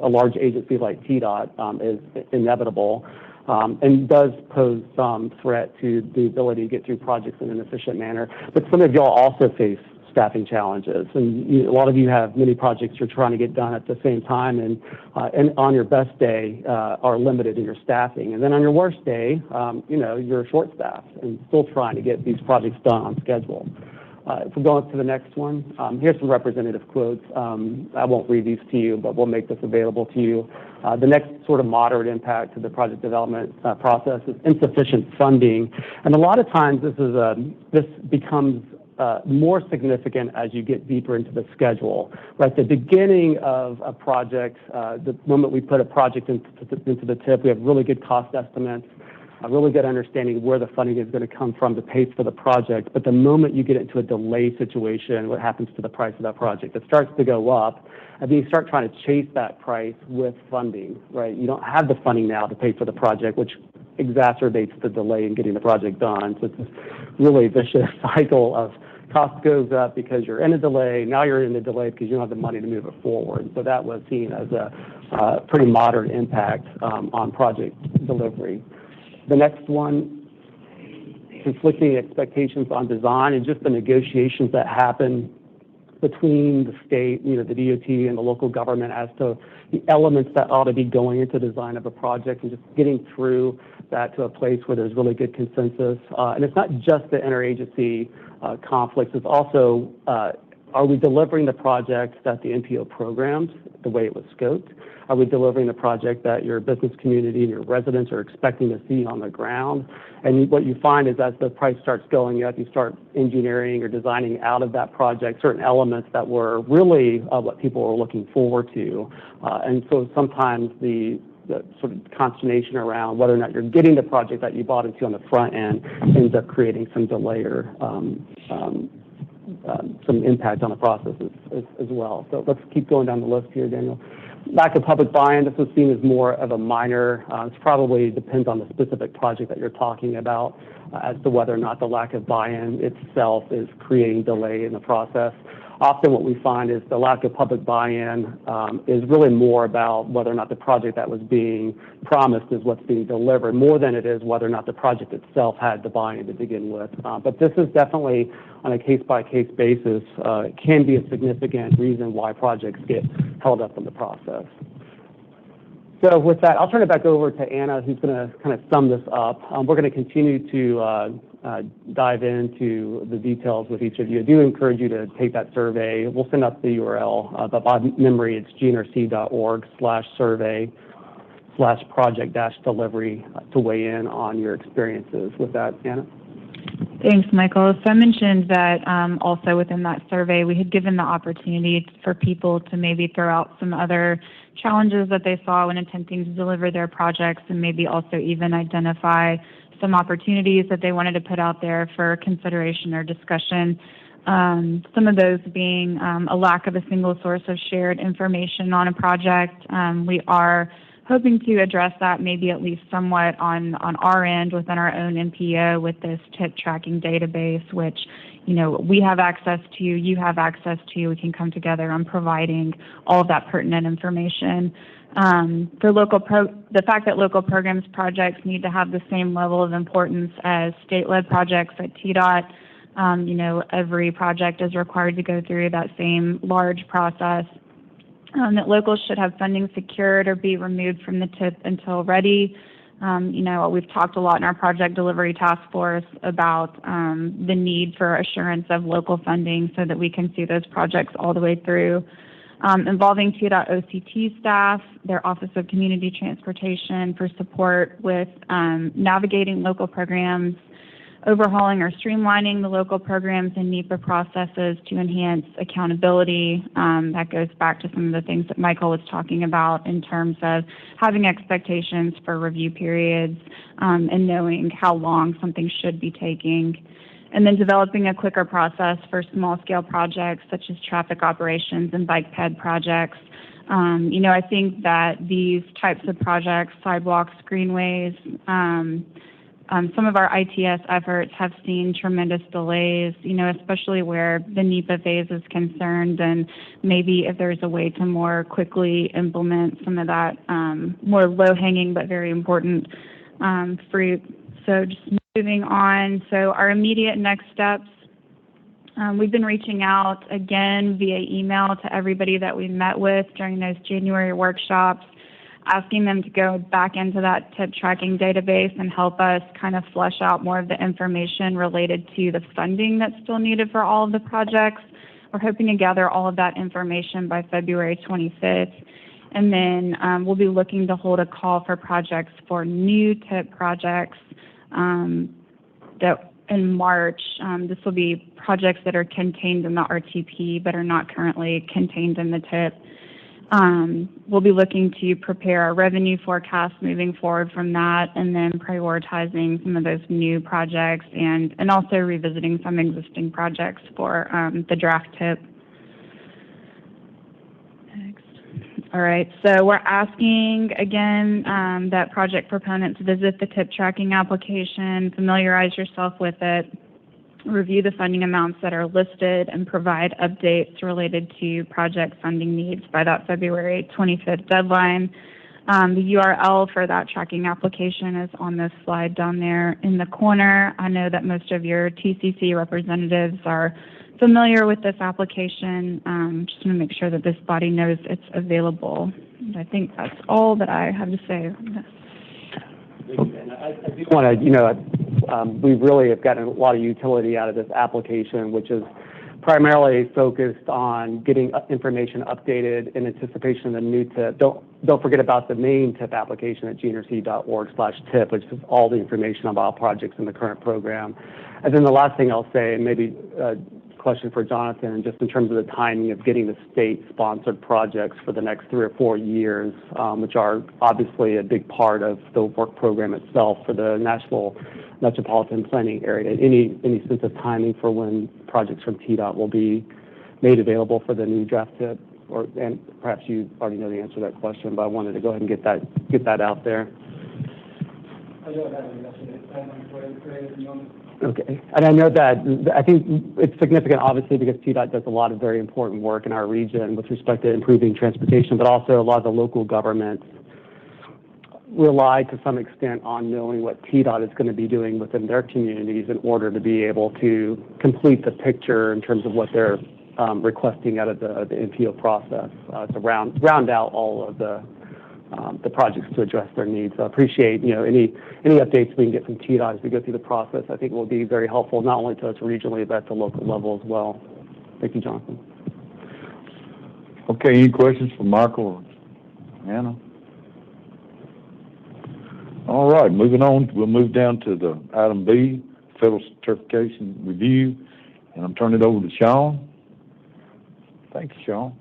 [SPEAKER 5] a large agency like Tdot is inevitable, and does pose some threat to the ability to get through projects in an efficient manner. But some of y'all also face staffing challenges. And a lot of you have many projects you're trying to get done at the same time, and on your best day are limited in your staffing. And then on your worst day, you're short-staffed and still trying to get these projects done on schedule. If we go on to the next one, here's some representative quotes. I won't read these to you, but we'll make this available to you. The next sort of moderate impact to the project development process is insufficient funding. And a lot of times this becomes more significant as you get deeper into the schedule. Right, the beginning of a project, the moment we put a project into the tip, we have really good cost estimates, a really good understanding where the funding is going to come from to pay for the project. But the moment you get into a delay situation, what happens to the price of that project? It starts to go up, and then you start trying to chase that price with funding, right? You don't have the funding now to pay for the project, which exacerbates the delay in getting the project done. So it's this really vicious cycle of cost goes up because you're in a delay. Now you're in a delay because you don't have the money to move it forward. So that was seen as a pretty moderate impact on project delivery. The next one, conflicting expectations on design, and just the negotiations that happen between the state, the DOT and the local government as to the elements that ought to be going into design of a project, and just getting through that to a place where there's really good consensus. And it's not just the interagency conflicts, it's also, are we delivering the project that the NPO programs the way it was scoped? Are we delivering the project that your business community and your residents are expecting to see on the ground? And what you find is as the price starts going up, you start engineering or designing out of that project certain elements that were really what people were looking forward to. And so sometimes the sort of consternation around whether or not you're getting the project that you bought into on the front end ends up creating some delay or some impact on the process as well. So let's keep going down the list here, Daniel. Lack of public buy-in, this was seen as more of a minor. It probably depends on the specific project that you're talking about as to whether or not the lack of buy-in itself is creating delay in the process. Often what we find is the lack of public buy-in is really more about whether or not the project that was being promised is what's being delivered, more than it is whether or not the project itself had the buy-in to begin with. But this is definitely, on a case-by-case basis, can be a significant reason why projects get held up in the process. So with that, I'll turn it back over to Anna, who's going to kind of sum this up. We're going to continue to dive into the details with each of you. I do encourage you to take that survey. We'll send out the URL, but by memory, it's gnrc.org/survey/project-delivery to weigh in on your experiences. With that, Anna?
[SPEAKER 4] Thanks, Michael. So I mentioned that also within that survey, we had given the opportunity for people to maybe throw out some other challenges that they saw when attempting to deliver their projects, and maybe also even identify some opportunities that they wanted to put out there for consideration or discussion. Some of those being a lack of a single source of shared information on a project. We are hoping to address that maybe at least somewhat on our end within our own NPO with this tip tracking database, which we have access to, you have access to. We can come together on providing all of that pertinent information. For the fact that local programs projects need to have the same level of importance as state-led projects at Tdot. Every project is required to go through that same large process. That locals should have funding secured or be removed from the tip until ready. We've talked a lot in our project delivery task force about the need for assurance of local funding so that we can see those projects all the way through. Involving Tdot OCT staff, their Office of Community Transportation for support with navigating local programs, overhauling or streamlining the local programs and NEPA processes to enhance accountability. That goes back to some of the things that Michael was talking about in terms of having expectations for review periods and knowing how long something should be taking. And then developing a quicker process for small-scale projects such as traffic operations and bike ped projects. I think that these types of projects, sidewalks, greenways, some of our ITS efforts have seen tremendous delays, especially where the NEPA phase is concerned, and maybe if there's a way to more quickly implement some of that more low-hanging but very important fruit. So just moving on. So our immediate next steps, We've been reaching out again via email to everybody that we met with during those January workshops, asking them to go back into that tip tracking database and help us kind of flesh out more of the information related to the funding that's still needed for all of the projects. We're hoping to gather all of that information by February 25th. And then we'll be looking to hold a call for projects for new tip projects that in March. This will be projects that are contained in the RTP but are not currently contained in the tip. We'll be looking to prepare a revenue forecast moving forward from that, and then prioritizing some of those new projects and also revisiting some existing projects for the draft tip. Next. All right, so we're asking again that project proponents visit the tip tracking application, familiarize yourself with it, review the funding amounts that are listed, and provide updates related to project funding needs by that February 25th deadline. The URL for that tracking application is on this slide down there in the corner. I know that most of your TCC representatives are familiar with this application. Just want to make sure that this body knows it's available. And I think that's all that I have to say on this.
[SPEAKER 5] And I do want to, we really have gotten a lot of utility out of this application, which is primarily focused on getting information updated in anticipation of the new tip. Don't forget about the main tip application at gnrc.org/tip, which is all the information about projects in the current program. And then the last thing I'll say, and maybe a question for Jonathan, just in terms of the timing of getting the state-sponsored projects for the next 3 or 4 years, which are obviously a big part of the work program itself for the National Metropolitan Planning Area. Any sense of timing for when projects from Tdot will be made available for the new draft tip? And perhaps you already know the answer to that question, but I wanted to go ahead and get that out there.
[SPEAKER 8] I don't have any estimate timeline for it at the moment.
[SPEAKER 5] Okay, and I know that I think it's significant, obviously, because Tdot does a lot of very important work in our region with respect to improving transportation, but also a lot of the local governments rely to some extent on knowing what Tdot is going to be doing within their communities in order to be able to complete the picture in terms of what they're requesting out of the NPO process to round out all of the projects to address their needs. So I appreciate any updates we can get from Tdot as we go through the process. I think will be very helpful not only to us regionally but at the local level as well. Thank you, Jonathan.
[SPEAKER 3] Okay, any questions for Michael or Anna? All right, moving on. We'll move down to the item B, federal certification review, and I'm turning it over to Sean. Thank you, Sean.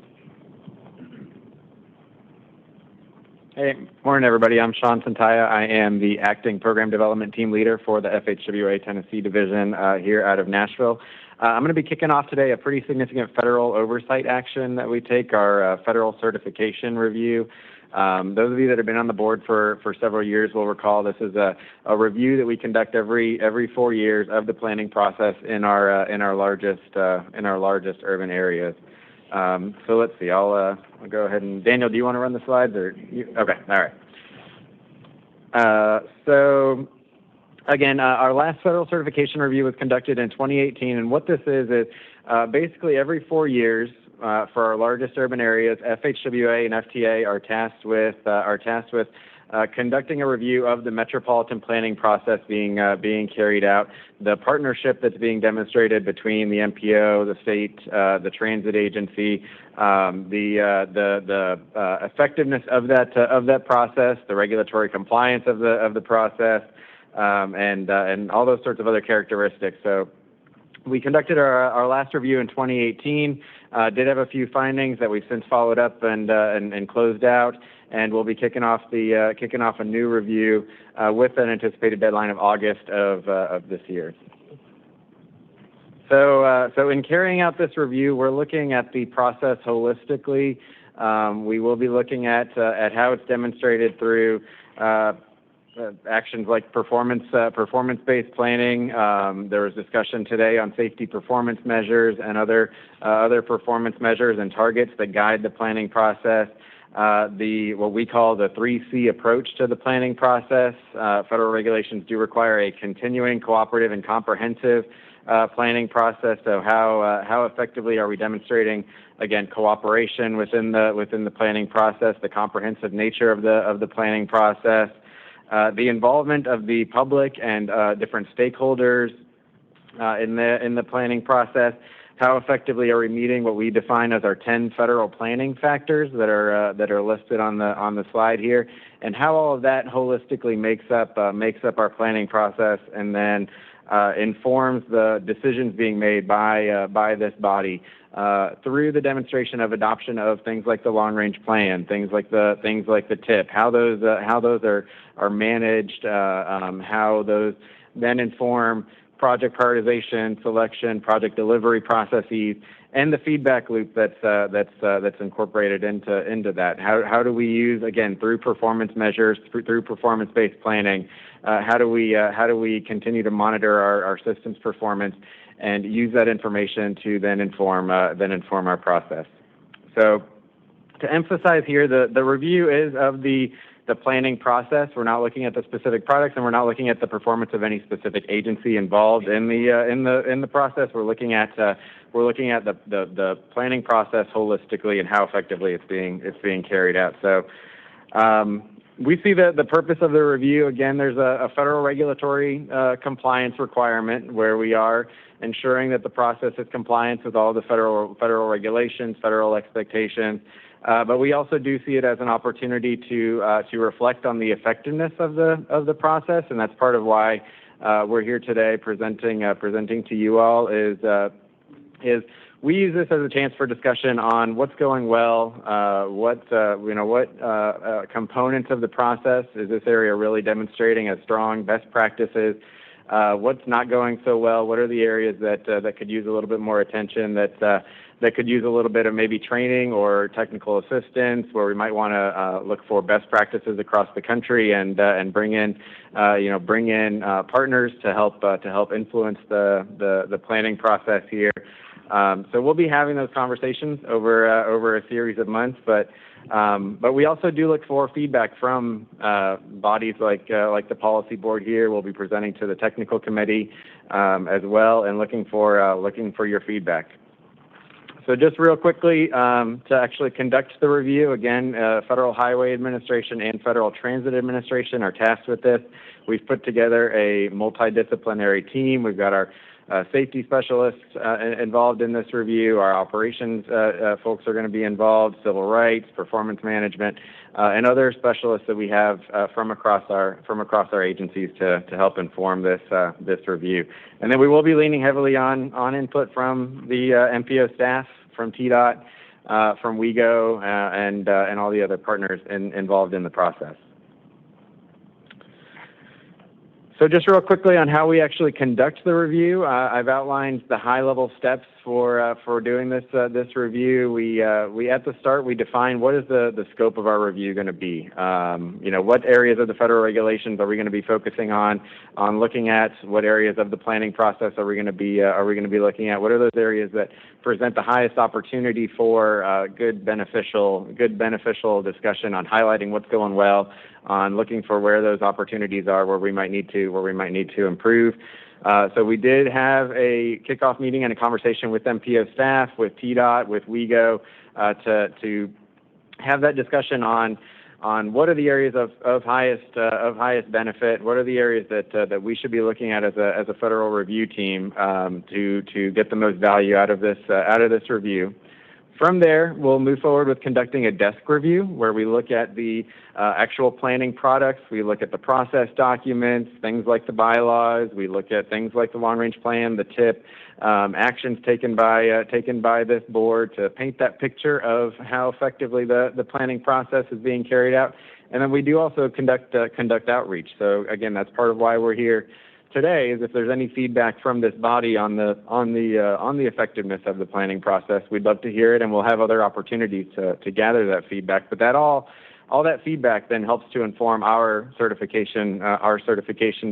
[SPEAKER 11] Hey, morning everybody. I'm Sean Santaya. I am the acting program development team leader for the FHWA Tennessee division here out of Nashville. I'm going to be kicking off today a pretty significant federal oversight action that we take, our federal certification review. Those of you that have been on the board for several years will recall this is a review that we conduct every 4 years of the planning process in our largest urban areas. So let's see. I'll go ahead and Daniel, do you want to run the slides or you? Okay, all right. So again, our last federal certification review was conducted in 2018, and what this is basically every 4 years for our largest urban areas, FHWA and FTA are tasked with conducting a review of the metropolitan planning process being carried out, the partnership that's being demonstrated between the MPO, the state, the transit agency, the effectiveness of that process, the regulatory compliance of the process, and all those sorts of other characteristics. So we conducted our last review in 2018. Did have a few findings that we've since followed up and closed out. And we'll be kicking off a new review with an anticipated deadline of August of this year. So in carrying out this review, we're looking at the process holistically. We will be looking at how it's demonstrated through actions like performance-based planning. There was discussion today on safety performance measures and other performance measures and targets that guide the planning process. What we call the 3C approach to the planning process. Federal regulations do require a continuing, cooperative, and comprehensive planning process. So how effectively are we demonstrating, again, cooperation within the planning process, the comprehensive nature of the planning process, the involvement of the public and different stakeholders in the planning process. How effectively are we meeting what we define as our 10 federal planning factors that are listed on the slide here, and how all of that holistically makes up our planning process, and then informs the decisions being made by this body through the demonstration of adoption of things like the long range plan, things like the TIP, how those are managed, how those then inform project prioritization, selection, project delivery processes, and the feedback loop that's incorporated into that. How do we use, again, through performance measures, through performance-based planning, how do we continue to monitor our system's performance and use that information to then inform our process. So to emphasize here, the review is of the planning process. We're not looking at the specific products, and we're not looking at the performance of any specific agency involved in the process. We're looking at the planning process holistically and how effectively it's being carried out. So we see the purpose of the review. Again, there's a federal regulatory compliance requirement where we are ensuring that the process is compliant with all the federal regulations, federal expectations. But we also do see it as an opportunity to reflect on the effectiveness of the process, and that's part of why we're here today presenting to you all. Is we use this as a chance for discussion on what's going well, what components of the process is this area really demonstrating as strong best practices. What's not going so well? What are the areas that could use a little bit more attention? That could use a little bit of maybe training or technical assistance, where we might want to look for best practices across the country and bring in partners to help influence the planning process here. So we'll be having those conversations over a series of months, but we also do look for feedback from bodies like the policy board here. We'll be presenting to the technical committee as well, and looking for your feedback. So just real quickly, to actually conduct the review, again, Federal Highway Administration and Federal Transit Administration are tasked with this. We've put together a multidisciplinary team. We've got our safety specialists involved in this review. Our operations folks are going to be involved, civil rights, performance management, and other specialists that we have from across our agencies to help inform this review. And then we will be leaning heavily on input from the MPO staff, from Tdot, from WEGO, and all the other partners involved in the process. So just real quickly on how we actually conduct the review, I've outlined the high-level steps for doing this review. We at the start we define what is the scope of our review going to be. What areas of the federal regulations are we going to be focusing on looking at? What areas of the planning process are we going to be looking at? What are those areas that present the highest opportunity for good beneficial discussion on highlighting what's going well, on looking for where those opportunities are, where we might need to improve. So we did have a kickoff meeting and a conversation with MPO staff, with Tdot, with WEGO, to have that discussion on what are the areas of highest benefit, what are the areas that we should be looking at as a federal review team to get the most value out of this review. From there, we'll move forward with conducting a desk review where we look at the actual planning products. We look at the process documents, things like the bylaws. We look at things like the long-range plan, the TIP, actions taken by this board to paint that picture of how effectively the planning process is being carried out. And then we do also conduct outreach. So again, that's part of why we're here today, is if there's any feedback from this body on the effectiveness of the planning process, we'd love to hear it, and we'll have other opportunities to gather that feedback. But that all that feedback then helps to inform our certification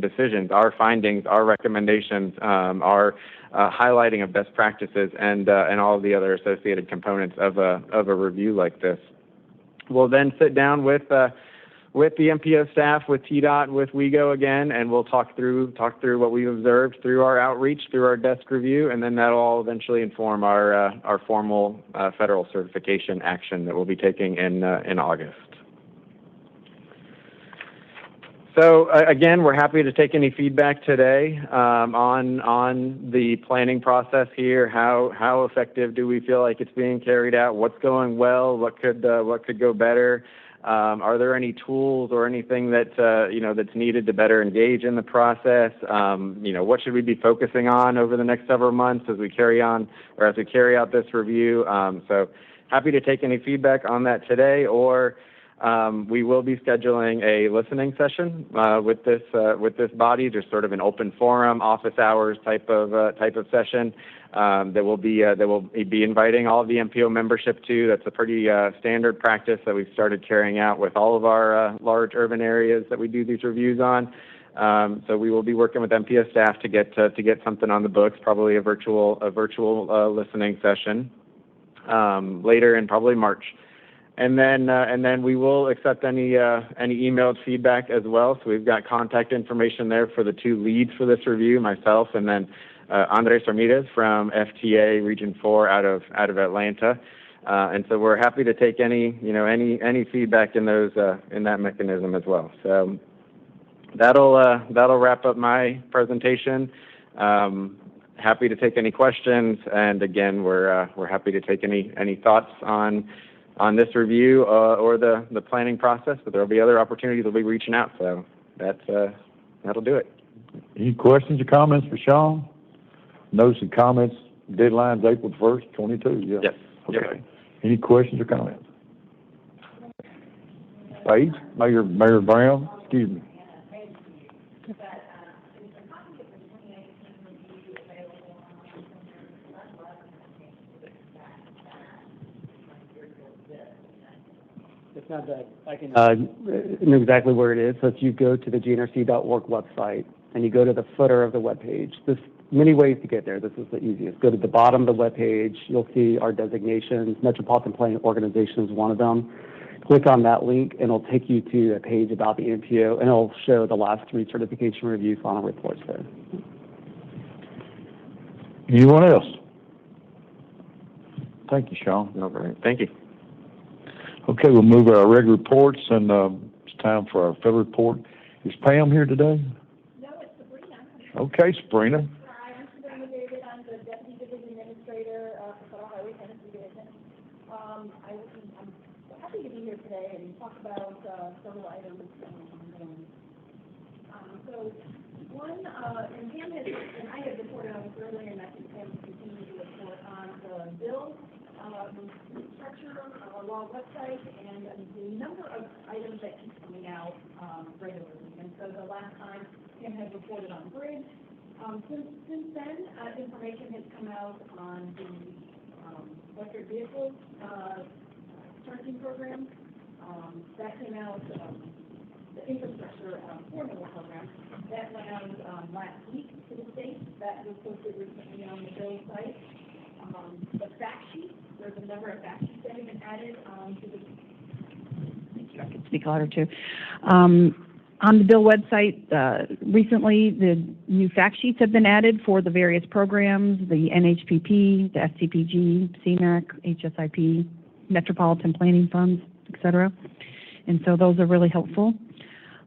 [SPEAKER 11] decisions, our findings, our recommendations, our highlighting of best practices, and all of the other associated components of a review like this. We'll then sit down with with the MPO staff, with Tdot, with WeGo again, and we'll talk through what we've observed through our outreach, through our desk review, and then that'll all eventually inform our formal federal certification action that we'll be taking in August. So again, we're happy to take any feedback today on the planning process here. How effective do we feel like it's being carried out? What's going well? What could go better? Are there any tools or anything that that's needed to better engage in the process? What should we be focusing on over the next several months as we carry out this review? So happy to take any feedback on that today, or we will be scheduling a listening session with this body, just sort of an open forum, office hours type of session that will be inviting all of the MPO membership to. That's a pretty standard practice that we've started carrying out with all of our large urban areas that we do these reviews on. So we will be working with MPO staff to get something on the books, probably a virtual listening session later in probably March. And then we will accept any emailed feedback as well. So we've got contact information there for the two leads for this review, myself and then Andres Ramirez from FTA Region 4 out of Atlanta. And so we're happy to take any feedback in that mechanism as well. So that'll wrap up my presentation. Happy to take any questions, and again, we're happy to take any thoughts on this review or the planning process, but there'll be other opportunities we'll be reaching out. So that'll do it.
[SPEAKER 3] Any questions or comments for Sean? Notes and comments, deadline's April 1st, 22, yeah?
[SPEAKER 11] Yes.
[SPEAKER 3] Okay.
[SPEAKER 11] Yep.
[SPEAKER 3] Any questions or comments? Paige, Mayor Brown, excuse me.
[SPEAKER 5] It's not that I can know exactly where it is. So if you go to the GNRC.org website and you go to the footer of the webpage, there's many ways to get there. This is the easiest. Go to the bottom of the webpage. You'll see our designations. Metropolitan Planning Organization is one of them. Click on that link, and it'll take you to a page about the NPO, and it'll show the last 3 certification review final reports there.
[SPEAKER 3] Anyone else? Thank you, Sean.
[SPEAKER 11] All right. Thank you.
[SPEAKER 3] Okay, we'll move our regular reports, and it's time for our federal report. Is Pam here today?
[SPEAKER 2] No, it's Sabrina.
[SPEAKER 3] Okay, Sabrina.
[SPEAKER 2] Hi, I'm Sabrina David. I'm the Deputy Division Administrator for Federal Highway Tennessee Division. I'm happy to be here today and talk about several items. So one, and Pam and I had reported on this earlier, and I think Pam will continue to report on the bill structure law website and the number of items that keep coming out regularly. And so the last time Pam had reported on bridge. Since then, information has come out on the electric vehicle charging program. That came out, the infrastructure formula program. That went out last week to the state. That was posted recently on the bill site. The fact sheet, there's a number of fact sheets that have been added to the...
[SPEAKER 4] I can speak louder too. On the bill website, recently the new fact sheets have been added for the various programs, the NHPP, the SCPG, CMAQ, HSIP, Metropolitan Planning Funds, etc. And so those are really helpful.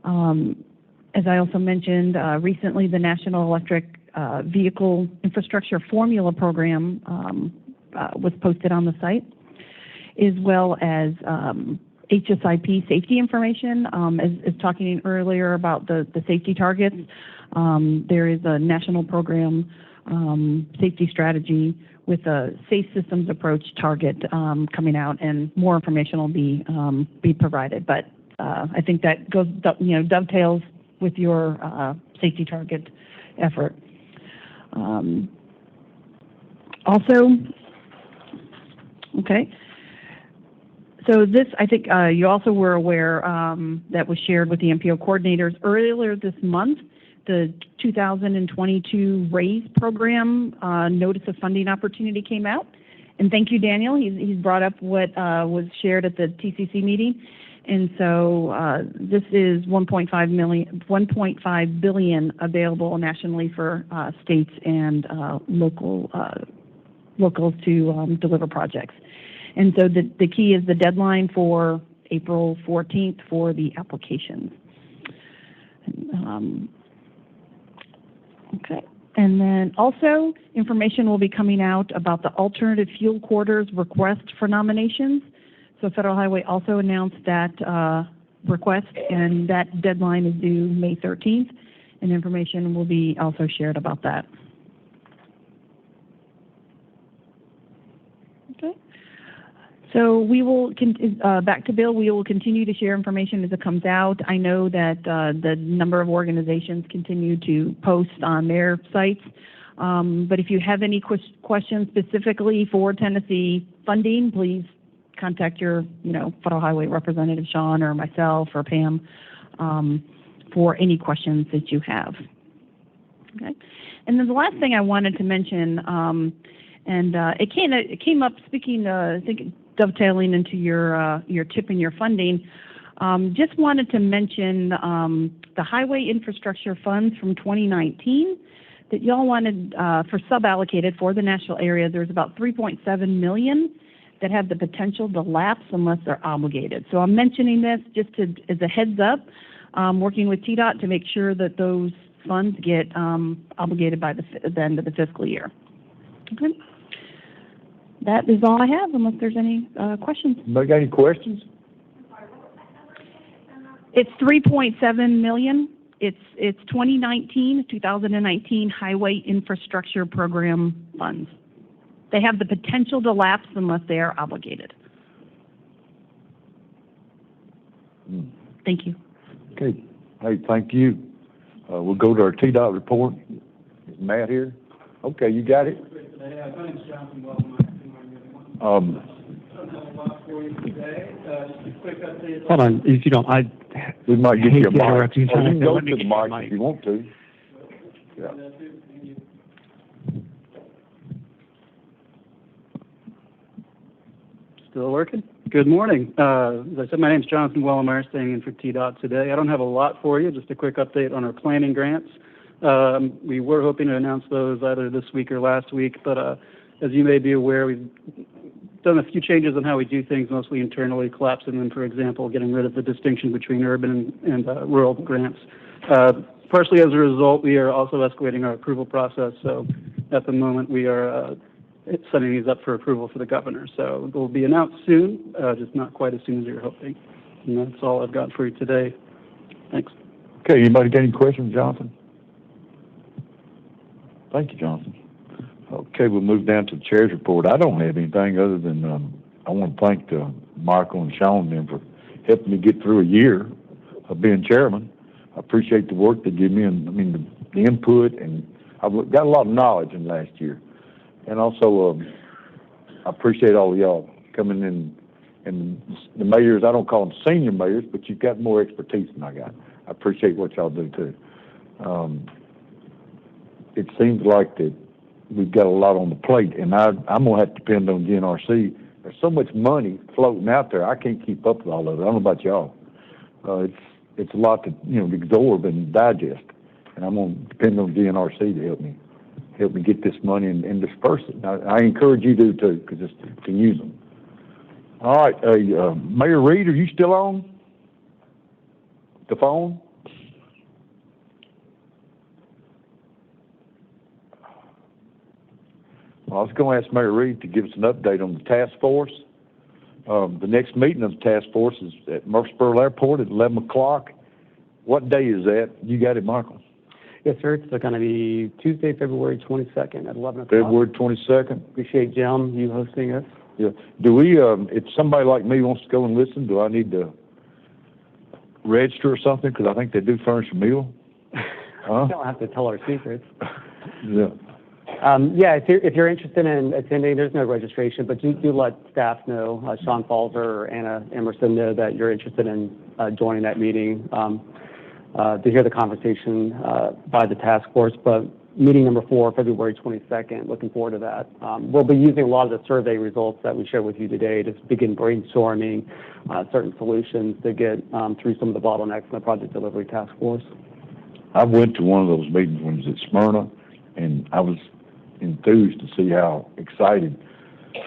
[SPEAKER 4] As I also mentioned, recently the National Electric Vehicle Infrastructure Formula Program was posted on the site, as well as HSIP safety information. As talking earlier about the safety targets, there is a national program safety strategy with a safe systems approach target coming out, and more information will be provided. But I think that goes dovetails with your safety target effort. Also, okay. So this, I think you also were aware that was shared with the MPO coordinators earlier this month. The 2022 RAISE program notice of funding opportunity came out. And thank you, Daniel. He's brought up what was shared at the TCC meeting.
[SPEAKER 12] And so this is 1.5 billion available nationally for states and locals to deliver projects. And so the key is the deadline for April 14th for the applications. Okay. And then also, information will be coming out about the alternative fuel corridors request for nominations. So Federal Highway also announced that request, and that deadline is due May 13th, and information will be also shared about that. Okay. So we will, back to Bill, we will continue to share information as it comes out. I know that the number of organizations continue to post on their sites, but if you have any questions specifically for Tennessee funding, please contact your, Federal Highway representative, Sean, or myself, or Pam, for any questions that you have. Okay. And then the last thing I wanted to mention, it came up speaking, I think, dovetailing into your tip and your funding, just wanted to mention the highway infrastructure funds from 2019 that y'all wanted for sub-allocated for the national area. There's about 3.7 million that have the potential to lapse unless they're obligated. So I'm mentioning this just as a heads up, working with Tdot to make sure that those funds get obligated by the end of the fiscal year. Okay. That is all I have, unless there's any questions.
[SPEAKER 3] Anybody got any questions?
[SPEAKER 12] It's 3.7 million. It's 2019 Highway Infrastructure Program funds. They have the potential to lapse unless they are obligated. Thank you.
[SPEAKER 3] Okay. Hey, thank you. We'll go to our Tdot report. Is Matt here? Okay, you got it.
[SPEAKER 5] Hold on, if you don't,
[SPEAKER 3] we might get you a mic.
[SPEAKER 5] You
[SPEAKER 3] can go to the mic if you want to. Yeah.
[SPEAKER 8] Still working? Good morning. As I said, my name is Jonathan Wellemeyer, staying in for Tdot today. I don't have a lot for you, just a quick update on our planning grants. We were hoping to announce those either this week or last week, but as you may be aware, we've done a few changes on how we do things, mostly internally, collapsing them, for example, getting rid of the distinction between urban and rural grants. Partially as a result, we are also escalating our approval process, so at the moment we are setting these up for approval for the governor. So it will be announced soon, just not quite as soon as you're hoping. And that's all I've got for you today. Thanks.
[SPEAKER 3] Okay, anybody got any questions, Jonathan? Thank you, Jonathan. Okay, we'll move down to the chair's report. I don't have anything other than I want to thank Michael and Sean then for helping me get through a year of being chairman. I appreciate the work they give me, and the input, and I've got a lot of knowledge in the last year. And also, I appreciate all of y'all coming in, and the mayors. I don't call them senior mayors, but you've got more expertise than I got. I appreciate what y'all do too. It seems like that we've got a lot on the plate, and I'm gonna have to depend on GNRC. There's so much money floating out there, I can't keep up with all of it. I don't know about y'all. It's a lot to absorb and digest, and I'm gonna depend on GNRC to help me get this money and disperse it. I encourage you to too, because it's to use them. All right, Mayor Reed, are you still on the phone? Well, I was going to ask Mayor Reed to give us an update on the task force. The next meeting of the task force is at Murfreesboro Airport at 11 o'clock. What day is that? You got it, Michael?
[SPEAKER 5] Yes, sir. It's going to be Tuesday, February 22nd at 11 o'clock.
[SPEAKER 3] February 22nd.
[SPEAKER 5] Appreciate, Jim, you hosting us.
[SPEAKER 3] Yeah. Do we, if somebody like me wants to go and listen, do I need to register or something? Because I think they do furnish a meal. Huh?
[SPEAKER 5] You don't have to tell our secrets.
[SPEAKER 3] Yeah.
[SPEAKER 5] If you're interested in attending, there's no registration, but do let staff know, Sean Falzer or Anna Emerson know that you're interested in joining that meeting to hear the conversation by the task force. But meeting number 4, February 22nd. Looking forward to that. We'll be using a lot of the survey results that we shared with you today to begin brainstorming certain solutions to get through some of the bottlenecks in the project delivery task force.
[SPEAKER 3] I went to one of those meetings when I was at Smyrna, and I was enthused to see how excited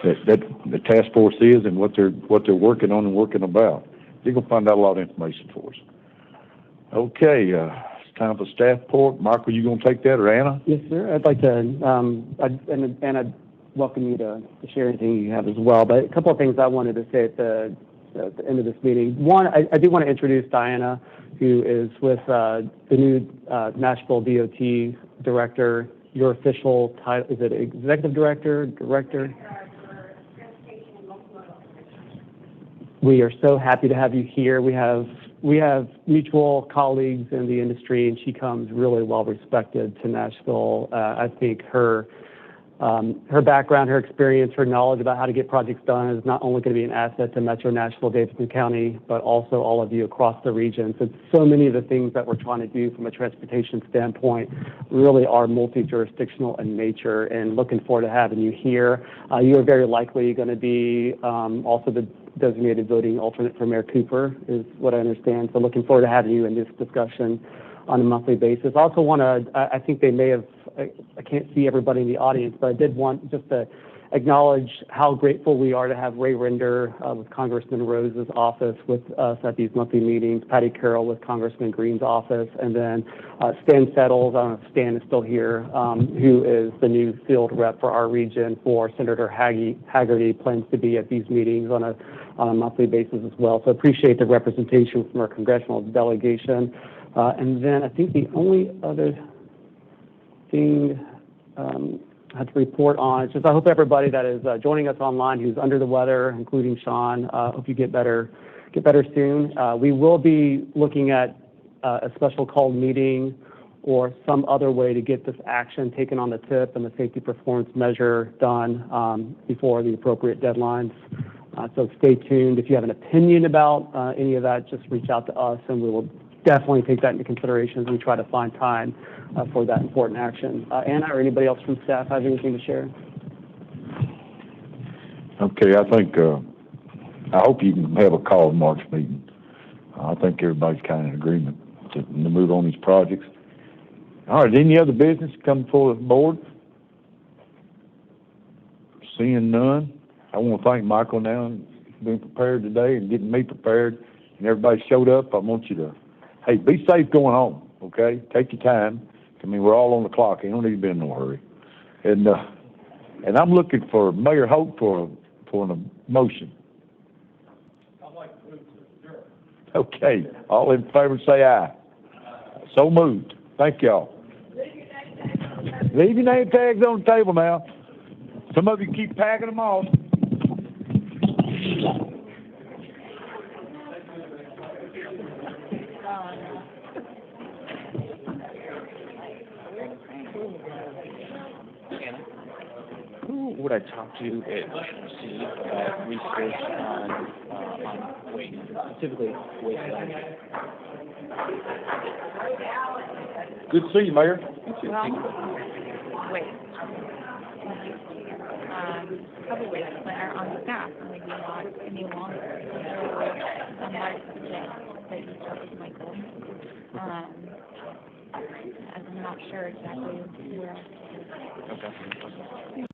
[SPEAKER 3] that the task force is and what they're working on and working about. You're gonna find out a lot of information for us. Okay, it's time for staff report. Michael, you gonna take that, or Anna?
[SPEAKER 5] Yes, sir. I'd like to, I'd welcome you to share anything you have as well. But a couple of things I wanted to say at the end of this meeting. One, I do want to introduce Diana, who is with the new Nashville DOT director. Your official title, is it executive director, director? We are so happy to have you here. We have mutual colleagues in the industry, and she comes really well respected to Nashville. I think her background, her experience, her knowledge about how to get projects done is not only going to be an asset to Metro Nashville, Davidson County, but also all of you across the region. So many of the things that we're trying to do from a transportation standpoint really are multi-jurisdictional in nature, and looking forward to having you here. You are very likely going to be also the designated voting alternate for Mayor Cooper, is what I understand. So looking forward to having you in this discussion on a monthly basis. I also want to, I think they may have, I can't see everybody in the audience, but I did want just to acknowledge how grateful we are to have Ray Rinder with Congressman Rose's office with us at these monthly meetings, Patty Carroll with Congressman Green's office, and then Stan Settles, I don't know if Stan is still here, who is the new field rep for our region for Senator Haggerty, plans to be at these meetings on a monthly basis as well. So appreciate the representation from our congressional delegation. And then I think the only other thing I have to report on is just I hope everybody that is joining us online who's under the weather, including Sean, hope you get better soon. We will be looking at a special called meeting or some other way to get this action taken on the tip and the safety performance measure done before the appropriate deadlines. So stay tuned. If you have an opinion about any of that, just reach out to us, and we will definitely take that into consideration as we try to find time for that important action. Anna or anybody else from staff have anything to share?
[SPEAKER 3] Okay, I think, I hope you can have a call in March meeting. I think everybody's kind of in agreement to move on these projects. All right, any other business come before the board? Seeing none, I want to thank Michael now and being prepared today and getting me prepared, and everybody showed up. I want you to, hey, be safe going home, okay? Take your time. I mean, we're all on the clock. You don't need to be in no hurry. And I'm looking for Mayor Hope for an motion.
[SPEAKER 9] I'd like to move to adjourn.
[SPEAKER 3] Okay, all in favor say aye. So moved. Thank y'all. Leave your name tags on the table now. Some of you keep packing them off.
[SPEAKER 1] Who would I talk to at GNRC about research on waste, specifically waste management?
[SPEAKER 3] Good to see you, Mayor.
[SPEAKER 13] Wait. Probably waste planner on the staff, maybe not any longer. So I might suggest that you start with Michael. As I'm not sure exactly where else.
[SPEAKER 1] Okay.